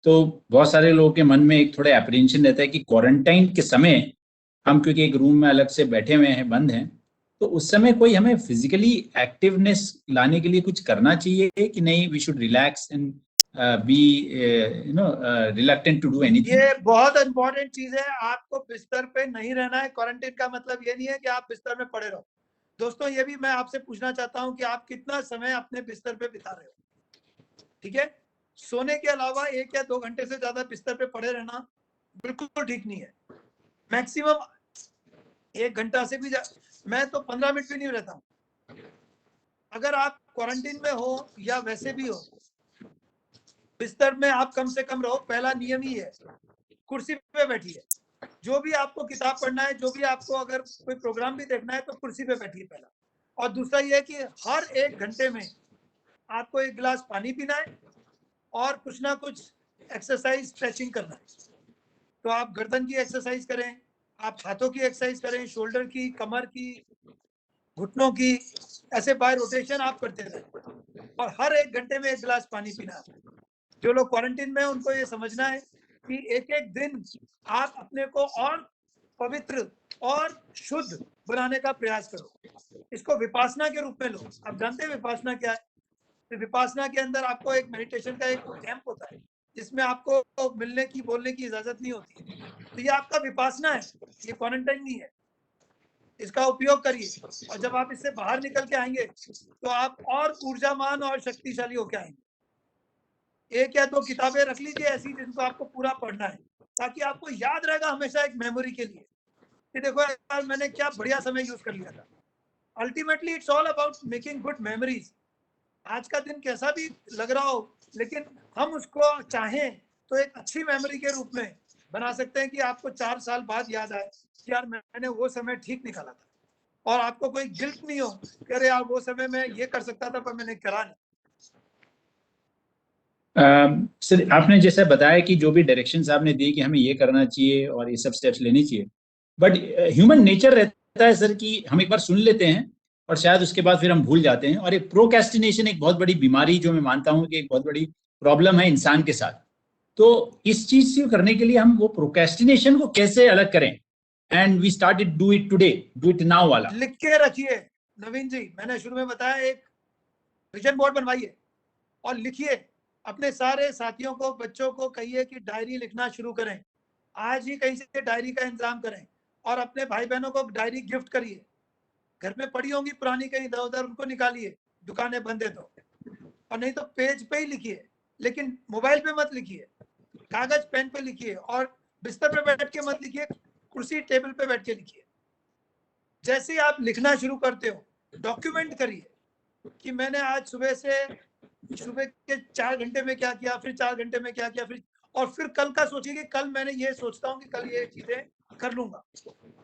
तो बहुत सारे लोगों के मन में एक थोड़ा अप्रीहेंशन रहता है कि क्वारंटाइन के समय हम क्योंकि एक रूम में अलग से बैठे हुए हैं, बंद हैं, तो उस समय कोई हमें फिजिकली एक्टिवनेस लाने के लिए कुछ करना चाहिए कि नहीं, we should relax and be reluctant to do anything? ये बहुत इंपॉर्टेंट चीज है। आपको बिस्तर पे नहीं रहना है। क्वारंटाइन का मतलब ये नहीं है कि आप बिस्तर में पड़े रहो। दोस्तों ये भी मैं आपसे पूछना चाहता हूं कि आप कितना समय अपने बिस्तर पे बिता रहे हो। ठीक है, सोने के अलावा 1 या 2 घंटे से ज्यादा बिस्तर पे पड़े रहना बिल्कुल ठीक नहीं है। मैक्सिमम 1 घंटा से भी मैं तो 15 मिनट भी नहीं रहता हूं। अगर आप क्वारंटीन में हो या वैसे भी हो, बिस्तर में आप कम से कम रहो। पहला नियम ही है, कुर्सी पे बैठिए। जो भी आपको किताब पढ़ना है, जो भी आपको अगर कोई प्रोग्राम भी देखना है तो कुर्सी पे बैठिए पहला। और दूसरा ये है कि हर 1 घंटे में आपको 1 गिलास पानी पीना है और कुछ ना कुछ एक्सरसाइज, स्ट्रेचिंग करना है। तो आप गर्दन की एक्सरसाइज करें, आप हाथों की एक्सरसाइज करें, शोल्डर की, कमर की, घुटनों की, ऐसे बाय रोटेशन आप करते रहें और हर 1 घंटे में 1 गिलास पानी पीना है। जो लोग क्वारंटीन में हैं उनको ये समझना है कि एक-एक दिन आप अपने को और पवित्र और शुद्ध बनाने का प्रयास करो। इसको विपासना के रूप में लो। आप जानते हैं विपासना क्या है? तो विपासना के अंदर आपको एक मेडिटेशन का एक कैंप होता है, जिसमें आपको मिलने की, बोलने की इजाज़त नहीं होती है। तो ये आपका विपासना है, ये क्वारंटाइन नहीं है। इसका उपयोग करिए और जब आप इससे बाहर निकल के आएँगे, तो आप और ऊर्जावान और शक्तिशाली होके आएँगे। 1 या 2 किताबें रख लीजिए ऐसी जिनको आपको पूरा पढ़ना है, ताकि आपको याद रहेगा हमेशा एक मेमोरी के लिए कि देखो यार मैंने क्या बढ़िया समय यूज़ कर लिया था। Ultimately it's all about making good memories. आज का दिन कैसा भी लग रहा हो, लेकिन हम उसको चाहें तो एक अच्छी मेमोरी के रूप में बना सकते हैं कि आपको 4 साल बाद याद आए कि यार मैंने वो समय ठीक निकाला था और आपको कोई गिल्ट नहीं हो कि अरे यार वो समय में ये कर सकता था पर मैंने करा नहीं। सर आपने जैसा बताया कि जो भी डायरेक्शंस आपने दिए कि हमें ये करना चाहिए और ये सब स्टेप्स लेने चाहिए, बट ह्यूमन नेचर रहता है सर कि हम एक बार सुन लेते हैं और शायद उसके बाद फिर हम भूल जाते हैं, और एक प्रोक्रेस्टिनेशन एक बहुत बड़ी बीमारी जो मैं मानता हूं कि एक बहुत बड़ी प्रॉब्लम है इंसान के साथ। तो इस चीज से करने के लिए हम वो प्रोक्रेस्टिनेशन को कैसे अलग करें, and we started do it today, do it now वाला। लिख के रखिए नवीन जी, मैंने शुरू में बताया एक विजन बोर्ड बनवाइए और लिखिए। अपने सारे साथियों को, बच्चों को कहिए कि डायरी लिखना शुरू करें। आज ही कहीं से डायरी का इंतजाम करें और अपने भाई बहनों को डायरी गिफ्ट करिए। घर में पड़ी होंगी पुरानी कहीं इधर उधर, उनको निकालिए, दुकानें बंद है तो, और नहीं तो पेज पे ही लिखिए, लेकिन मोबाइल पे मत लिखिए, कागज पेन पे लिखिए और बिस्तर पे बैठ के मत लिखिए, कुर्सी टेबल पे बैठ के लिखिए। जैसे ही आप लिखना शुरू करते हो डॉक्यूमेंट करिए कि मैंने आज सुबह के 4 घंटे में क्या किया, फिर 4 घंटे में क्या किया, फिर कल का सोचिए कि कल मैंने ये सोचता हूँ कि कल ये चीजें कर लूंगा,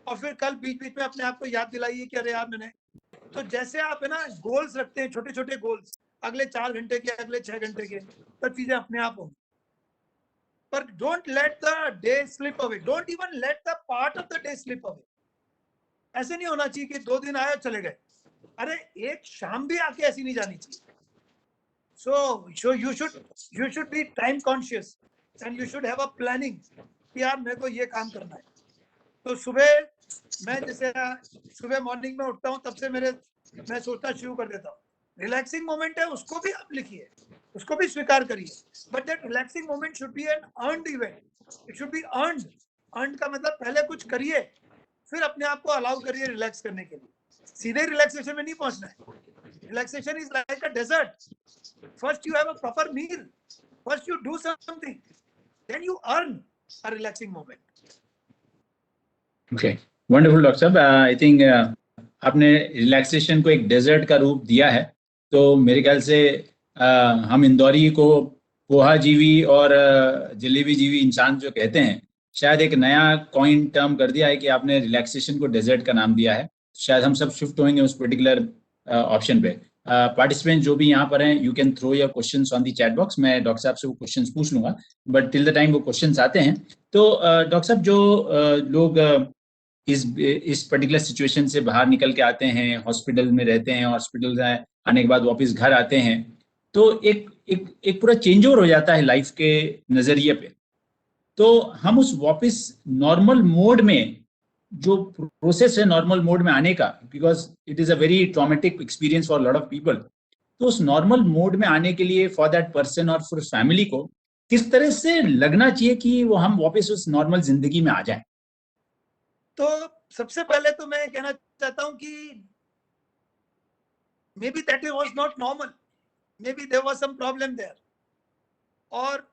और फिर कल बीच बीच में अपने आप को याद दिलाइए कि अरे यार मैंने। तो जैसे आप है ना गोल्स रखते हैं, छोटे छोटे गोल्स, अगले 4 घंटे के, अगले 6 घंटे के, तो चीजें अपने आप होंगी। पर don't let the day slip away, don't even let the part of the day slip away. ऐसे नहीं होना चाहिए कि 2 दिन आए और चले गए। अरे एक शाम भी आके ऐसी नहीं जानी चाहिए। So you should be time conscious and you should have a planning कि यार मेरे को ये काम करना है। तो सुबह मैं जैसे सुबह मॉर्निंग में उठता हूँ तब से मैं सोचना शुरू कर देता हूँ। रिलैक्सिंग मोमेंट है, उसको भी आप लिखिए, उसको भी स्वीकार करिए, but that relaxing moment should be an earned event, it should be earned. Earned का मतलब पहले कुछ करिए, फिर अपने आप को अलाउ करिए रिलैक्स करने के लिए। सीधे रिलैक्सेशन में नहीं पहुंचना है। Relaxation is like a dessert. First you have a proper meal, first you do something, then you earn a relaxing moment. Okay, wonderful doctor साहब। आई थिंक आपने रिलैक्सेशन को एक डेजर्ट का रूप दिया है। तो मेरे ख्याल से हम इंदौरी को पोहा जीवी और जलेबी जीवी इंसान जो कहते हैं, शायद एक नया कॉइन टर्म कर दिया है कि आपने रिलैक्सेशन को डेजर्ट का नाम दिया है। शायद हम सब शिफ्ट होंगे उस पर्टिकुलर ऑप्शन पे। पार्टिसिपेंट जो भी यहाँ पर हैं, you can throw your questions on the chat box. मैं डॉक्टर साहब से वो क्वेश्चंस पूछ लूंगा, बट टिल द टाइम वो क्वेश्चंस आते हैं। तो डॉक्टर साहब, जो लोग इस पर्टिकुलर सिचुएशन से बाहर निकल के आते हैं, हॉस्पिटल में रहते हैं, हॉस्पिटल से आने के बाद वापस घर आते हैं, तो एक एक एक पूरा चेंज ओवर हो जाता है लाइफ के नजरिए पे। तो हम उस वापस नॉर्मल मोड में, जो प्रोसेस है नॉर्मल मोड में आने का, because it is a very traumatic experience for lot of people, तो उस नॉर्मल मोड में आने के लिए फॉर दैट पर्सन और फॉर फैमिली को किस तरह से लगना चाहिए कि वो हम वापस उस नॉर्मल जिंदगी में आ जाए? तो सबसे पहले तो मैं कहना चाहता हूं कि may be that was not normal, may be there was some problem there, और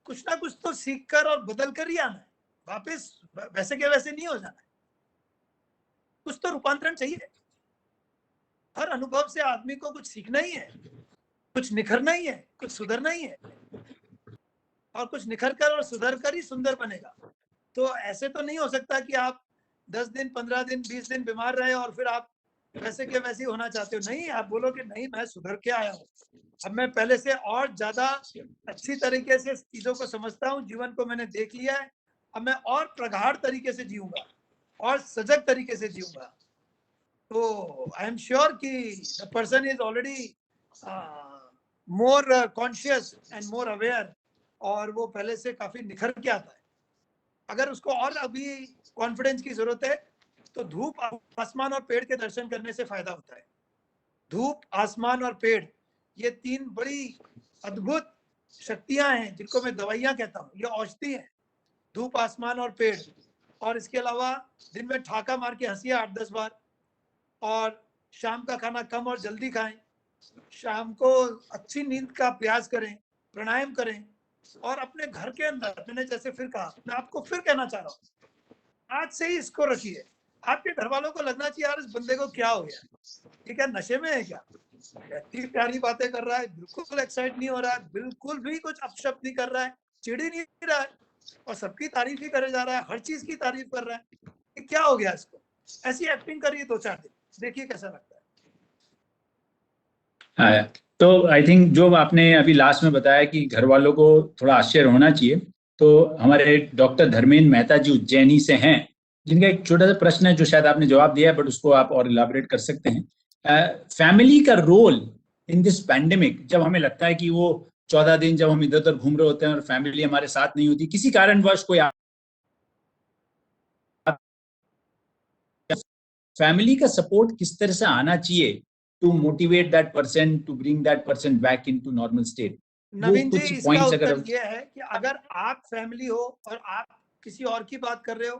कुछ ना कुछ तो सीख कर और बदल कर ही आना है। वापस वैसे के वैसे नहीं हो जाना है, कुछ तो रूपांतरण चाहिए। हर अनुभव से आदमी को कुछ सीखना ही है, कुछ निखरना ही है, कुछ सुधरना ही है, और कुछ निखर कर और सुधर कर ही सुंदर बनेगा। तो ऐसे तो नहीं हो सकता कि आप 10 दिन, 15 दिन, 20 दिन बीमार रहे और फिर आप वैसे के वैसे होना चाहते हो। नहीं, आप बोलो कि नहीं मैं सुधर के आया हूँ, अब मैं पहले से और ज्यादा अच्छी तरीके से चीजों को समझता हूँ, जीवन को मैंने देख लिया है, अब मैं और प्रगाढ़ तरीके से जीऊंगा और सजग तरीके से जीऊंगा। तो आई एम श्योर कि the person is already more conscious and more aware, और वो पहले से काफी निखर के आता है। अगर उसको और अभी कॉन्फिडेंस की जरूरत है तो धूप, आसमान और पेड़ के दर्शन करने से फायदा होता है। धूप, आसमान और पेड़, ये तीन बड़ी अद्भुत शक्तियां हैं जिनको मैं दवाइयां कहता हूँ। ये औषधि है, धूप, आसमान और पेड़। और इसके अलावा दिन में ठाका मार के हंसिए 8-10 बार, और शाम का खाना कम और जल्दी खाएं। शाम को अच्छी नींद का प्रयास करें, प्राणायाम करें, और अपने घर के अंदर, मैंने जैसे फिर कहा, मैं आपको फिर कहना चाह रहा हूँ, आज से ही इसको रखिए। आपके घर वालों को लगना चाहिए यार इस बंदे को क्या हो गया, ये क्या नशे में है क्या, इतनी प्यारी बातें कर रहा है, बिल्कुल एक्साइट नहीं हो रहा है, बिल्कुल भी कुछ अपशब्द नहीं कर रहा है, चिढ़ ही नहीं रहा है, और सबकी तारीफ ही करे जा रहा है, हर चीज की तारीफ कर रहा है, ये क्या हो गया इसको। ऐसी एक्टिंग करिए 2-4 दिन, देखिए कैसा लगता है। हाँ, तो आई थिंक जो आपने अभी लास्ट में बताया कि घर वालों को थोड़ा आश्चर्य होना चाहिए, तो हमारे डॉक्टर धर्मेंद्र मेहता जी उज्जैनी से हैं, जिनका एक छोटा सा प्रश्न है जो शायद आपने जवाब दिया है, बट उसको आप और इलाबोरेट कर सकते हैं। फैमिली का रोल इन दिस पैंडेमिक, जब हमें लगता है कि वो 14 दिन जब हम इधर उधर घूम रहे होते हैं और फैमिली हमारे साथ नहीं होती, किसी कारणवश कोई फैमिली का सपोर्ट किस तरह से आना चाहिए to motivate that person, to bring that person back into normal state, वो नवीन जी, कुछ इसका पॉइंट्स उत्तर अगर। ये है कि अगर आप फैमिली हो और आप किसी और की बात कर रहे हो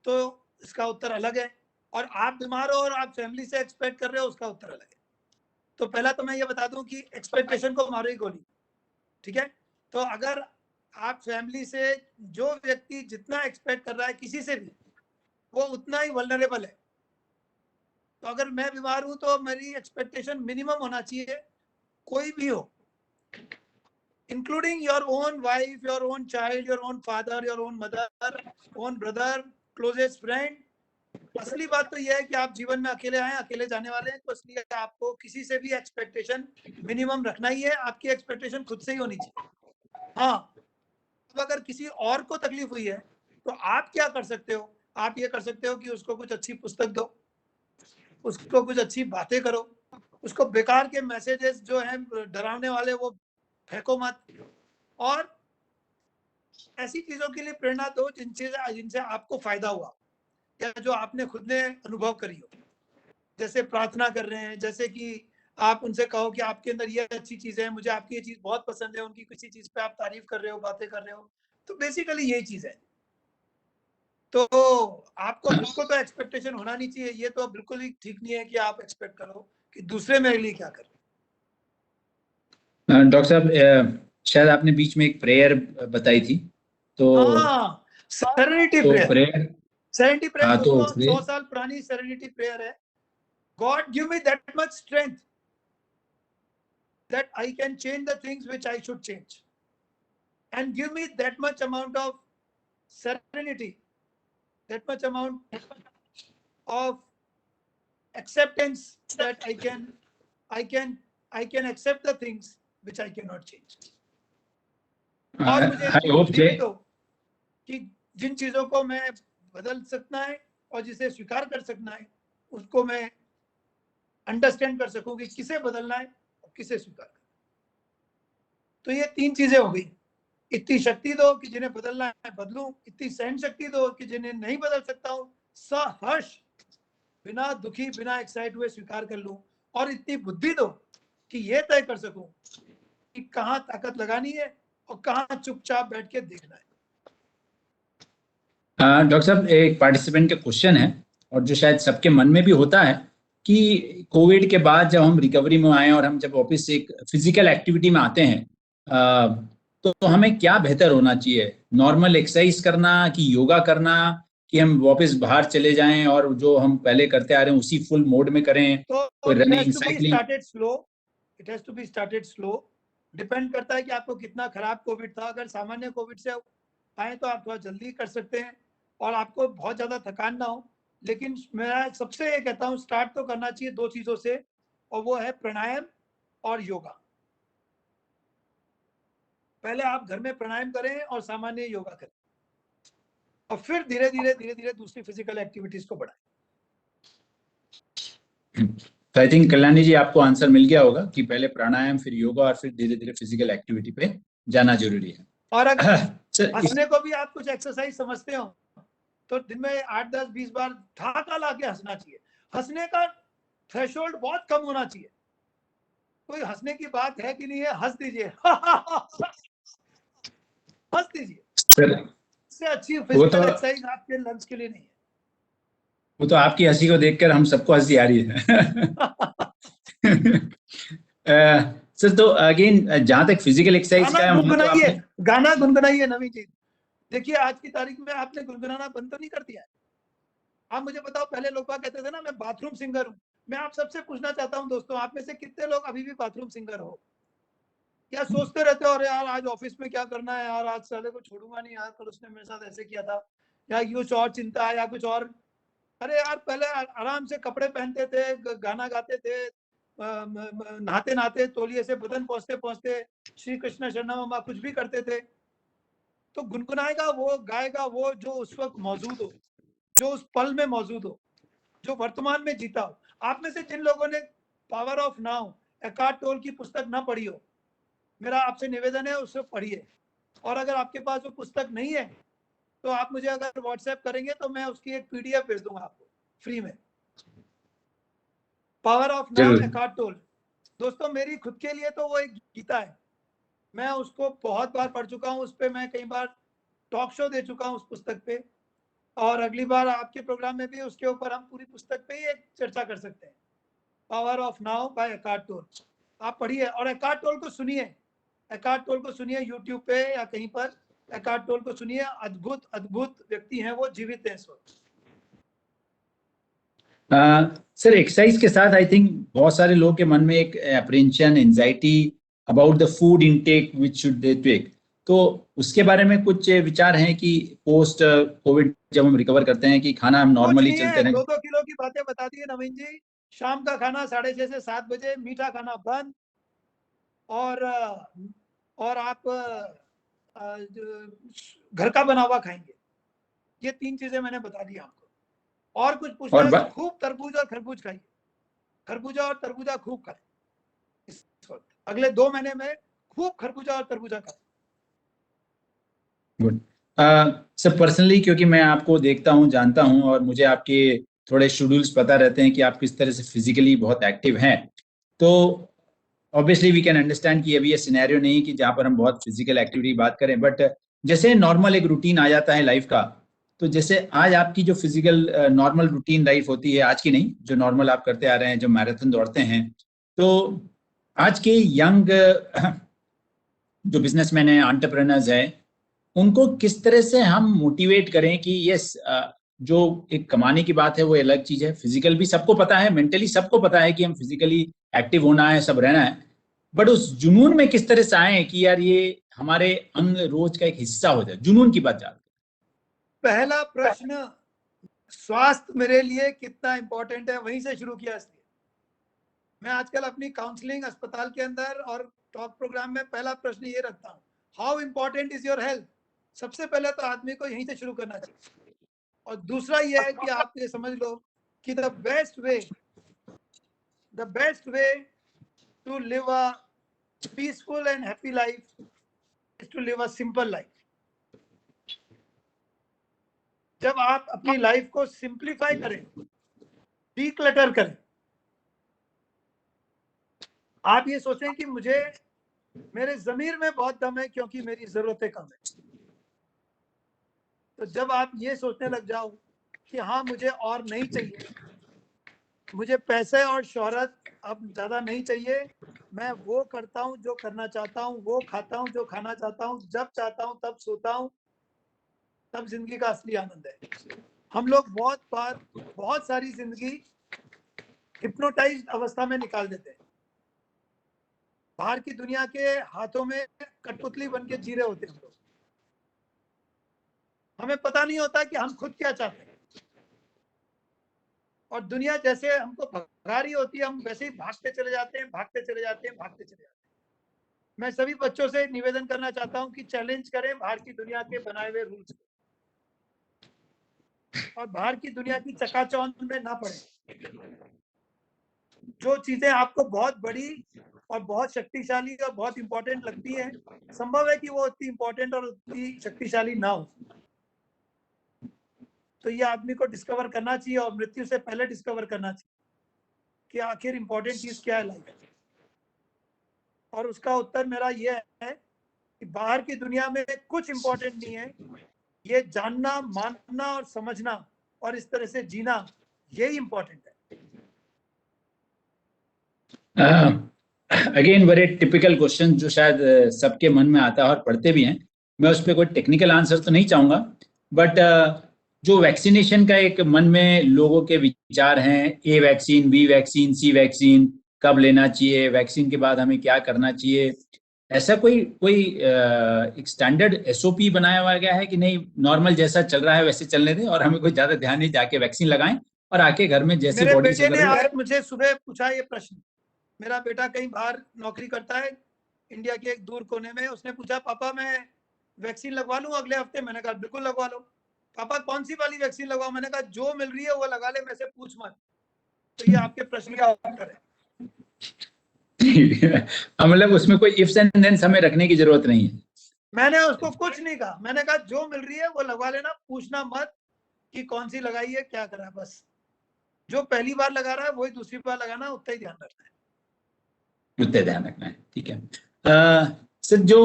तो इसका उत्तर अलग है, और आप बीमार हो और आप फैमिली से एक्सपेक्ट कर रहे हो, उसका उत्तर अलग है। तो पहला तो मैं ये बता दूं कि एक्सपेक्टेशन को मारो ही गोली, ठीक है। तो अगर आप फैमिली से, जो व्यक्ति जितना एक्सपेक्ट कर रहा है किसी से भी, वो उतना ही वल्नरेबल है। तो अगर मैं बीमार हूं तो मेरी एक्सपेक्टेशन मिनिमम होना चाहिए, कोई भी हो, including your own wife, your own child, your own father, your own mother, own brother, closest friend। असली बात तो यह है कि आप जीवन में अकेले आए, अकेले जाने वाले हैं, तो इसलिए आपको किसी से भी एक्सपेक्टेशन मिनिमम रखना ही है। आपकी एक्सपेक्टेशन खुद से ही होनी चाहिए। हाँ, अब अगर किसी और को तकलीफ हुई है तो आप क्या कर सकते हो, आप ये कर सकते हो कि उसको कुछ अच्छी पुस्तक दो, उसको कुछ अच्छी बातें करो, उसको बेकार के मैसेजेस जो हैं डरावने वाले वो फेंको मत, और ऐसी चीजों के लिए प्रेरणा दो जिनसे आपको फायदा हुआ, या जो आपने खुद ने अनुभव करी हो। जैसे प्रार्थना कर रहे हैं, जैसे कि आप उनसे कहो कि आपके अंदर ये अच्छी चीज है, मुझे आपकी ये चीज बहुत पसंद है, उनकी किसी चीज पे आप तारीफ कर रहे हो, बातें कर रहे हो। तो बेसिकली यही चीज है। तो आपको खुद को तो एक्सपेक्टेशन होना नहीं चाहिए, ये तो बिल्कुल ही ठीक नहीं है कि आप एक्सपेक्ट करो कि दूसरे मेरे लिए क्या करे। डॉक्टर साहब, शायद आपने बीच में एक प्रेयर बताई थी, तो हाँ, serenity prayer. Prayer. Serenity prayer हाँ, तो 100 साल पुरानी सेरेनिटी प्रेयर है। God give me that much strength that I can change the things which I should change, and give me that much amount of serenity, that much amount of acceptance that I can accept the things which I cannot change. और मुझे आई इतनी hope बुद्धि भी दो कि जिन चीजों को मैं बदल सकना है और जिसे स्वीकार कर सकना है, उसको मैं अंडरस्टैंड कर सकूं कि किसे बदलना है और किसे स्वीकार करना। तो ये 3 चीजें हो गई। इतनी शक्ति दो कि जिन्हें बदलना है बदलूं, इतनी सहन शक्ति दो कि जिन्हें नहीं बदल सकता हूं सहर्ष, बिना दुखी, बिना एक्साइट हुए स्वीकार कर लूं, और इतनी बुद्धि दो कि ये तय कर सकूं कि कहां ताकत लगानी है और कहां चुपचाप बैठ के देखना है। डॉक्टर साहब, एक पार्टिसिपेंट का क्वेश्चन है, और जो शायद सबके मन में भी होता है, कि कोविड के बाद जब हम रिकवरी में आए और हम जब वापस से एक फिजिकल एक्टिविटी में आते हैं, तो हमें क्या बेहतर होना चाहिए, नॉर्मल एक्सरसाइज करना कि योगा करना, कि हम वापस बाहर चले जाएं और जो हम पहले करते आ रहे हैं उसी फुल मोड में करें, तो कोई it running, has to be cycling? Started slow, it has to be started slow. Depend करता है कि आपको कितना खराब कोविड था। अगर सामान्य कोविड से आए तो आप थोड़ा जल्दी कर सकते हैं और आपको बहुत ज्यादा थकान ना हो। लेकिन मैं सबसे ये कहता हूँ, स्टार्ट तो करना चाहिए 2 चीजों से, और वो है प्राणायाम और योगा। पहले आप घर में प्राणायाम करें और सामान्य योगा करें। और फिर धीरे धीरे दूसरी फिजिकल एक्टिविटीज को बढ़ाएं। तो आई थिंक कल्याणी जी आपको आंसर मिल गया होगा कि पहले प्राणायाम, फिर योगा और फिर धीरे धीरे फिजिकल एक्टिविटी पे जाना जरूरी है। और अगर सर हंसने को भी आप कुछ एक्सरसाइज समझते हो तो दिन में 8, 10, 20 बार ठाका ला के हंसना चाहिए। हंसने का थ्रेशोल्ड बहुत कम होना चाहिए। कोई हंसने की बात है कि नहीं है, हंस दीजिए हंस दीजिए। सर इससे अच्छी वो फिजिकल तो एक्सरसाइज आपके लंग्स के लिए नहीं है। वो तो आपकी हंसी को देखकर हम सबको हंसी आ रही है। सर तो अगेन जहां तक फिजिकल एक्सरसाइज गाना का है वहां तो गुनगुनाइए, आपने गाना गुनगुनाइए नवीन जी। देखिए आज की तारीख में आपने गुनगुनाना बंद तो नहीं कर दिया है। आप मुझे बताओ, पहले लोग कहते थे ना मैं बाथरूम सिंगर हूं। मैं आप सबसे पूछना चाहता हूं दोस्तों, आप में से कितने लोग अभी भी बाथरूम सिंगर हो? क्या सोचते रहते हो, अरे यार आज ऑफिस में क्या करना है यार, आज साले को छोड़ूंगा नहीं यार, कल उसने मेरे साथ ऐसे किया था, या कुछ और चिंता है या कुछ और। अरे यार पहले आराम से कपड़े पहनते थे, गाना गाते थे, नहाते नहाते तौलिए से बदन पहुंचते पहुंचते श्री कृष्ण शरणम कुछ भी करते थे। तो गुनगुनाएगा वो, गाएगा वो जो उस वक्त मौजूद हो, जो उस पल में मौजूद हो, जो वर्तमान में जीता हो। आप में से जिन लोगों ने power of now Eckhart toll की पुस्तक ना पढ़ी हो, मेरा आपसे निवेदन है उसे पढ़िए। और अगर आपके पास वो पुस्तक नहीं है तो आप मुझे अगर व्हाट्सएप करेंगे तो मैं उसकी एक पीडीएफ भेज दूंगा आपको फ्री में। पावर ऑफ नाउ जरूर एकार्ट टोल। दोस्तों मेरी खुद के लिए तो वो एक गीता है। मैं उसको बहुत बार पढ़ चुका हूँ, उस पर मैं कई बार टॉक शो दे चुका हूँ उस पुस्तक पे। और अगली बार आपके प्रोग्राम में भी उसके ऊपर हम पूरी पुस्तक पे ही एक चर्चा कर सकते हैं। Power of now by Eckhart Tolle आप पढ़िए और एकार्ट टोल को सुनिए। एकार्ट टोल को सुनिए यूट्यूब पे या कहीं पर। एकार्ट टोल को सुनिए, अद्भुत अद्भुत व्यक्ति हैं वो, जीवित हैं इस वक्त। सर एक्सरसाइज के साथ आई थिंक बहुत सारे लोगों के मन में एक apprehension, anxiety about the food intake which should they take. तो उसके बारे में कुछ विचार हैं कि पोस्ट कोविड जब हम रिकवर करते हैं कि खाना हम कुछ नॉर्मली नहीं चलते है, रहें। 2-2 किलो की बातें बता दी है नवीन जी। शाम का खाना 6:30 से 7 बजे, मीठा खाना बंद। और आप घर का बना हुआ खाएंगे। ये 3 चीजें मैंने बता दी आपको। और कुछ पूछना और है तो खूब तरबूज और खरबूज खाइए। खरबूजा और तरबूजा खूब खाएं इस वक्त। अगले 2 महीने में खूब खरबूजा और तरबूजा खाएं। गुड। सर पर्सनली क्योंकि मैं आपको देखता हूँ, जानता हूँ और मुझे आपके थोड़े शेड्यूल्स पता रहते हैं कि आप किस तरह से फिजिकली बहुत एक्टिव हैं, तो ऑब्वियसली वी कैन अंडरस्टैंड कि अभी ये सिनेरियो नहीं कि जहां पर हम बहुत फिजिकल एक्टिविटी की बात करें, बट जैसे नॉर्मल एक रूटीन आ जाता है लाइफ का, तो जैसे आज आपकी जो फिजिकल नॉर्मल रूटीन लाइफ होती है, आज की नहीं, जो नॉर्मल आप करते आ रहे हैं, जो मैराथन दौड़ते हैं, तो आज के यंग जो बिजनेसमैन हैं, एंटरप्रेन्योर्स हैं, उनको किस तरह से हम मोटिवेट करें कि यस, जो एक कमाने की बात है वो अलग चीज है, फिजिकल भी सबको पता है, मेंटली सबको पता है कि हम फिजिकली एक्टिव होना है, सब रहना है, बट उस जुनून में किस तरह से आए कि यार ये हमारे अंग रोज का एक हिस्सा हो जाए, जुनून की बात जाते। पहला प्रश्न, स्वास्थ्य मेरे लिए कितना इंपॉर्टेंट है, वहीं से शुरू किया। इसलिए मैं आजकल अपनी काउंसलिंग अस्पताल के अंदर और टॉक प्रोग्राम में पहला प्रश्न ये रखता हूँ, how important is your health. सबसे पहले तो आदमी को यहीं से शुरू करना चाहिए। और दूसरा ये है कि आप ये समझ लो कि the best way to live a peaceful and happy life is to live a simple life. जब आप अपनी लाइफ को सिंप्लीफाई करें, डीक्लटर करें, आप ये सोचें कि मुझे, मेरे जमीर में बहुत दम है क्योंकि मेरी जरूरतें कम है, तो जब आप ये सोचने लग जाओ कि हाँ मुझे और नहीं चाहिए, मुझे पैसे और शोहरत अब ज्यादा नहीं चाहिए, मैं वो करता हूँ जो करना चाहता हूँ, वो खाता हूँ जो खाना चाहता हूँ, जब चाहता हूँ तब सोता हूँ, तब जिंदगी का असली आनंद है। हम लोग बहुत बार बहुत सारी जिंदगी हिप्नोटाइज्ड अवस्था में निकाल देते हैं। बाहर की दुनिया के हाथों में कठपुतली बन के जी रहे होते हैं हम लोग। हमें पता नहीं होता कि हम खुद क्या चाहते हैं, और दुनिया जैसे हमको भगा रही होती है, हम वैसे ही भागते चले जाते हैं, भागते चले जाते हैं, भागते चले जाते हैं। मैं सभी बच्चों से निवेदन करना चाहता हूं कि चैलेंज करें बाहर की दुनिया के बनाए हुए रूल्स को। और बाहर की दुनिया की चकाचौंध में ना पड़े। जो चीजें आपको बहुत बड़ी और बहुत शक्तिशाली और बहुत इंपॉर्टेंट लगती है, संभव है कि वो उतनी इंपॉर्टेंट और उतनी शक्तिशाली ना हो। तो ये आदमी को डिस्कवर करना चाहिए और मृत्यु से पहले डिस्कवर करना चाहिए कि आखिर इंपॉर्टेंट चीज क्या है लाइफ में। और उसका उत्तर मेरा ये है कि बाहर की दुनिया में कुछ इंपॉर्टेंट नहीं है, ये जानना, मानना और समझना और इस तरह से जीना, यही इंपॉर्टेंट है। अगेन वेरी टिपिकल क्वेश्चन जो शायद सबके मन में आता है और पढ़ते भी हैं। मैं उस पर कोई टेक्निकल आंसर तो नहीं चाहूंगा, बट जो वैक्सीनेशन का एक मन में लोगों के विचार हैं, ए वैक्सीन, बी वैक्सीन, सी वैक्सीन, कब लेना चाहिए, वैक्सीन के बाद हमें क्या करना चाहिए, ऐसा कोई कोई एक स्टैंडर्ड एसओपी बनाया हुआ गया है कि नहीं, नॉर्मल जैसा चल रहा है वैसे चलने दें और हमें कोई ज्यादा ध्यान नहीं, जाके वैक्सीन लगाएं और आके घर में जैसी मेरे बॉडी बेटे ने सुधर आज मुझे सुबह पूछा ये प्रश्न। मेरा बेटा कहीं बाहर नौकरी करता है, इंडिया के एक दूर कोने में। उसने पूछा, पापा मैं वैक्सीन लगवा लूं अगले हफ्ते? मैंने कहा बिल्कुल लगवा लो। पापा कौन सी वाली वैक्सीन लगवाऊं? मैंने कहा जो मिल रही है वो लगा ले, मेरे से पूछ मत। तो ये आपके प्रश्न का उत्तर है। मतलब उसमें कोई इफ्स एंड देन्स हमें रखने की जरूरत नहीं है। मैंने उसको कुछ नहीं कहा, मैंने कहा जो मिल रही है वो लगवा लेना, पूछना मत कि कौन सी लगाई है, क्या करा। बस जो पहली बार लगा रहा है वही दूसरी बार लगाना, उतना ही ध्यान रखना है। उतना ध्यान रखना है, ठीक है। सर जो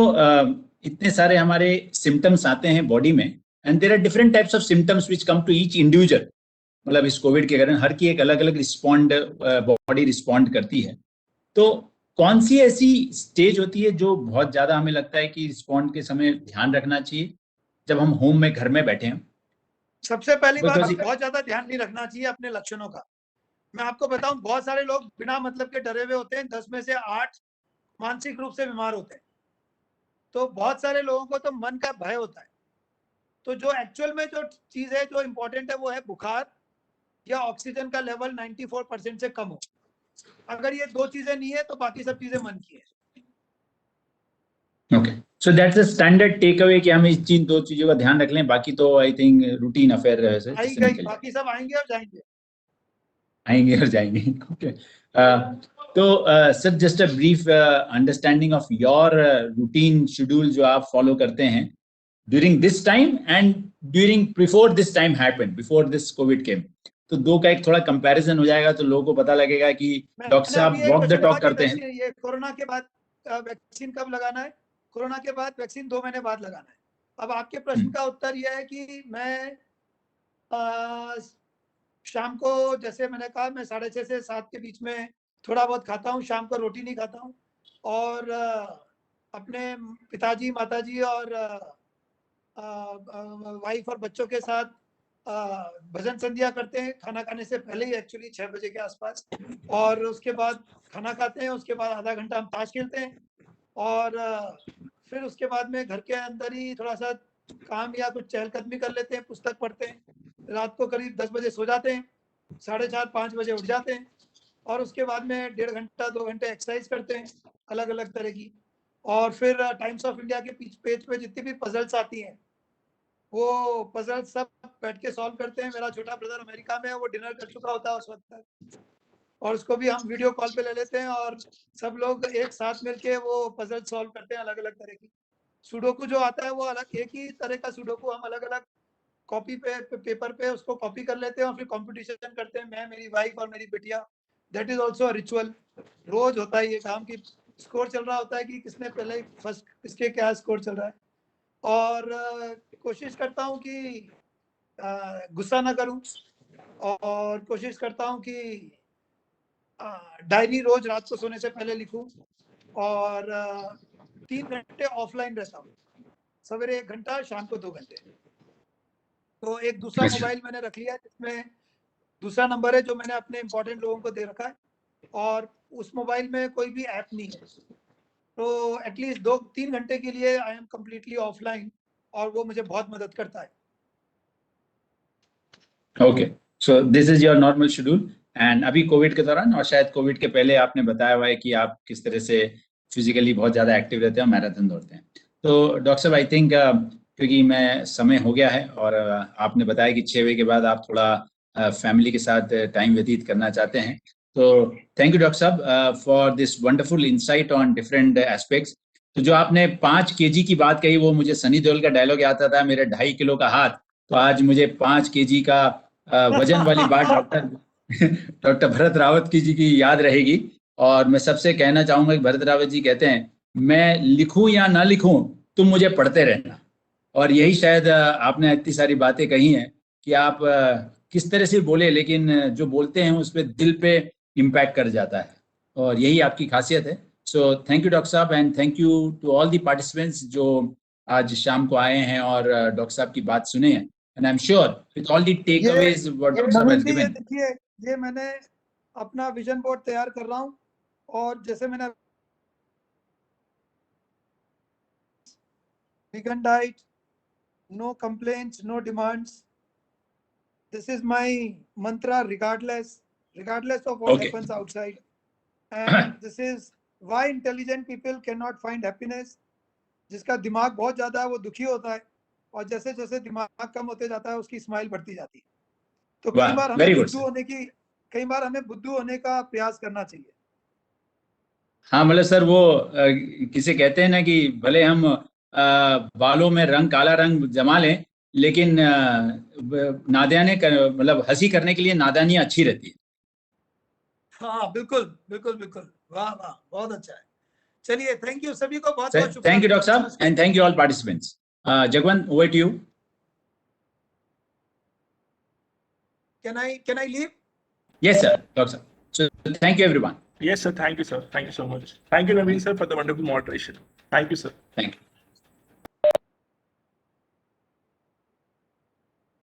इतने सारे हमारे सिम्टम्स आते हैं बॉडी में, and there are different types of symptoms which come to each individual. मतलब इस कोविड के कारण हर की एक अलग अलग रिस्पॉन्ड, बॉडी रिस्पॉन्ड करती है। तो कौन सी ऐसी स्टेज होती है जो बहुत ज्यादा हमें लगता है कि रिस्पॉन्ड के समय ध्यान रखना चाहिए जब हम होम में, घर में बैठे हैं? सबसे पहली बात, Because- बहुत ज्यादा ध्यान नहीं रखना चाहिए अपने लक्षणों का। मैं आपको बताऊं, बहुत सारे लोग बिना मतलब के डरे हुए होते हैं। 10 में से 8 मानसिक रूप से बीमार होते हैं। तो बहुत सारे लोगों को तो मन का भय होता है। तो जो एक्चुअल में जो चीज है, जो इंपॉर्टेंट है, वो है बुखार या ऑक्सीजन का लेवल 94% से कम हो। अगर ये दो चीजें नहीं है तो बाकी सब चीजें मन की है। Okay, so that's a standard takeaway कि हम इस चीज, दो चीजों का ध्यान रख लें, बाकी तो आई थिंक रूटीन अफेयर है, आई जिससे गई, निकल बाकी सब आएंगे और जाएंगे। आएंगे और जाएंगे। ओके, तो sir just a brief understanding of your routine schedule जो आप फॉलो करते हैं during this time and during before this time happened, before this Covid came. तो दो का एक थोड़ा कंपैरिजन हो जाएगा तो लोगों को पता लगेगा कि डॉक्टर मैंने अभी साहब एक वॉक द क्वेश्चन टॉक करते हैं। ये कोरोना के बाद वैक्सीन कब लगाना है? कोरोना के बाद वैक्सीन 2 महीने बाद लगाना है। अब आपके प्रश्न का उत्तर यह है कि मैं शाम को, जैसे मैंने कहा, मैं 6:30 से 7 के बीच में थोड़ा बहुत खाता हूँ। शाम को रोटी नहीं खाता हूँ। और अपने पिताजी, माताजी और वाइफ और बच्चों के साथ भजन संध्या करते हैं खाना खाने से पहले ही, एक्चुअली 6 बजे के आसपास। और उसके बाद खाना खाते हैं। उसके बाद आधा घंटा हम ताश खेलते हैं। और फिर उसके बाद में घर के अंदर ही थोड़ा सा काम या कुछ चहलकदमी कर लेते हैं, पुस्तक पढ़ते हैं। रात को करीब 10 बजे सो जाते हैं, 4:30-5 बजे उठ जाते हैं। और उसके बाद में 1.5 घंटा 2 घंटे एक्सरसाइज करते हैं अलग अलग तरह की। और फिर टाइम्स ऑफ इंडिया के पेज पे जितनी भी पजल्स आती हैं, वो पजल सब बैठ के सॉल्व करते हैं। मेरा छोटा ब्रदर अमेरिका में है, वो डिनर कर चुका होता है उस वक्त तक, और उसको भी हम वीडियो कॉल पे ले लेते हैं और सब लोग एक साथ मिलके वो पजल सॉल्व करते हैं अलग अलग तरह की। सुडोकू जो आता है वो अलग, एक ही तरह का सुडोकू हम अलग अलग कॉपी पे, पेपर पे उसको कॉपी कर लेते हैं और फिर कंपटीशन करते हैं, मैं, मेरी वाइफ और मेरी बिटिया। That is also ritual. रोज होता है ये काम कि स्कोर चल रहा होता है कि किसने पहले फर्स्ट, किसके क्या स्कोर चल रहा है। और कोशिश करता हूँ कि गुस्सा ना करूं। और कोशिश करता हूँ कि डायरी रोज रात को सोने से पहले लिखूं। और 3 घंटे ऑफलाइन रहता हूँ, सवेरे 1 घंटा, शाम को 2 घंटे। तो एक दूसरा मोबाइल मैंने रख लिया जिसमें दूसरा नंबर है जो मैंने अपने इंपॉर्टेंट लोगों को दे रखा है, और उस मोबाइल में कोई भी ऐप नहीं है। तो एटलीस्ट 2-3 घंटे के लिए आई एम कम्प्लीटली ऑफलाइन, और वो मुझे बहुत मदद करता है। Okay, so this is your normal schedule. And अभी कोविड के दौरान और शायद कोविड के पहले आपने बताया हुआ है कि आप किस तरह से फिजिकली बहुत ज्यादा एक्टिव रहते हैं और मैराथन दौड़ते हैं। तो डॉक्टर साहब, आई थिंक क्योंकि मैं समय हो गया है और आपने बताया कि 6 बजे के बाद आप थोड़ा फैमिली के साथ टाइम व्यतीत करना चाहते हैं। तो थैंक यू डॉक्टर साहब for this wonderful insight on different aspects. तो जो आपने 5 केजी की बात कही, वो मुझे सनी देओल का डायलॉग आता था, मेरे 2.5 किलो का हाथ। तो आज मुझे 5 केजी का वजन वाली बात डॉक्टर भरत रावत जी की याद रहेगी। और मैं सबसे कहना चाहूंगा कि भरत रावत जी कहते हैं, मैं लिखूं या ना लिखूं, तुम मुझे पढ़ते रहना। और यही शायद आपने इतनी सारी बातें कही हैं कि आप किस तरह से बोले, लेकिन जो बोलते हैं उस पर दिल पे इम्पैक्ट कर जाता है, और यही आपकी खासियत है। सो थैंक यू डॉक्टर साहब, and thank you to all the participants जो आज शाम को आए हैं और डॉक्टर साहब की बात सुने हैं। And I am sure with all the takeaways what doctor साहब हैज नवीन जी, ये गिवन। देखिए, ये मैंने अपना विजन बोर्ड तैयार कर रहा हूँ, और जैसे मैंने vegan diet, no complaints, no demands. This is my mantra, regardless of what Okay. happens outside. And this is why intelligent people cannot find happiness. जिसका दिमाग बहुत ज्यादा है वो दुखी होता है, और जैसे जैसे दिमाग कम होते जाता है उसकी स्माइल बढ़ती जाती है। तो कई बार हमें बुद्धू होने का प्रयास करना चाहिए। हाँ मतलब सर, वो किसे कहते हैं ना कि भले हम बालों में रंग, काला रंग जमा लें, लेकिन नादाने मतलब हंसी करने के लिए नादानी अच्छी रहती है। हाँ बिल्कुल बिल्कुल बिल्कुल, वाह वाह, बहुत अच्छा है। चलिए, थैंक यू सभी को, बहुत बहुत थैंक यू शुक्रिया। डॉक्टर साहब, and thank you all participants. Jagwant, over to you. Can I leave? Yes sir, doctor साहब। So thank you everyone. Yes, sir. Thank you, sir. Thank you so much. Thank you, Naveen, sir, for the wonderful moderation. Thank you, sir. Thank you.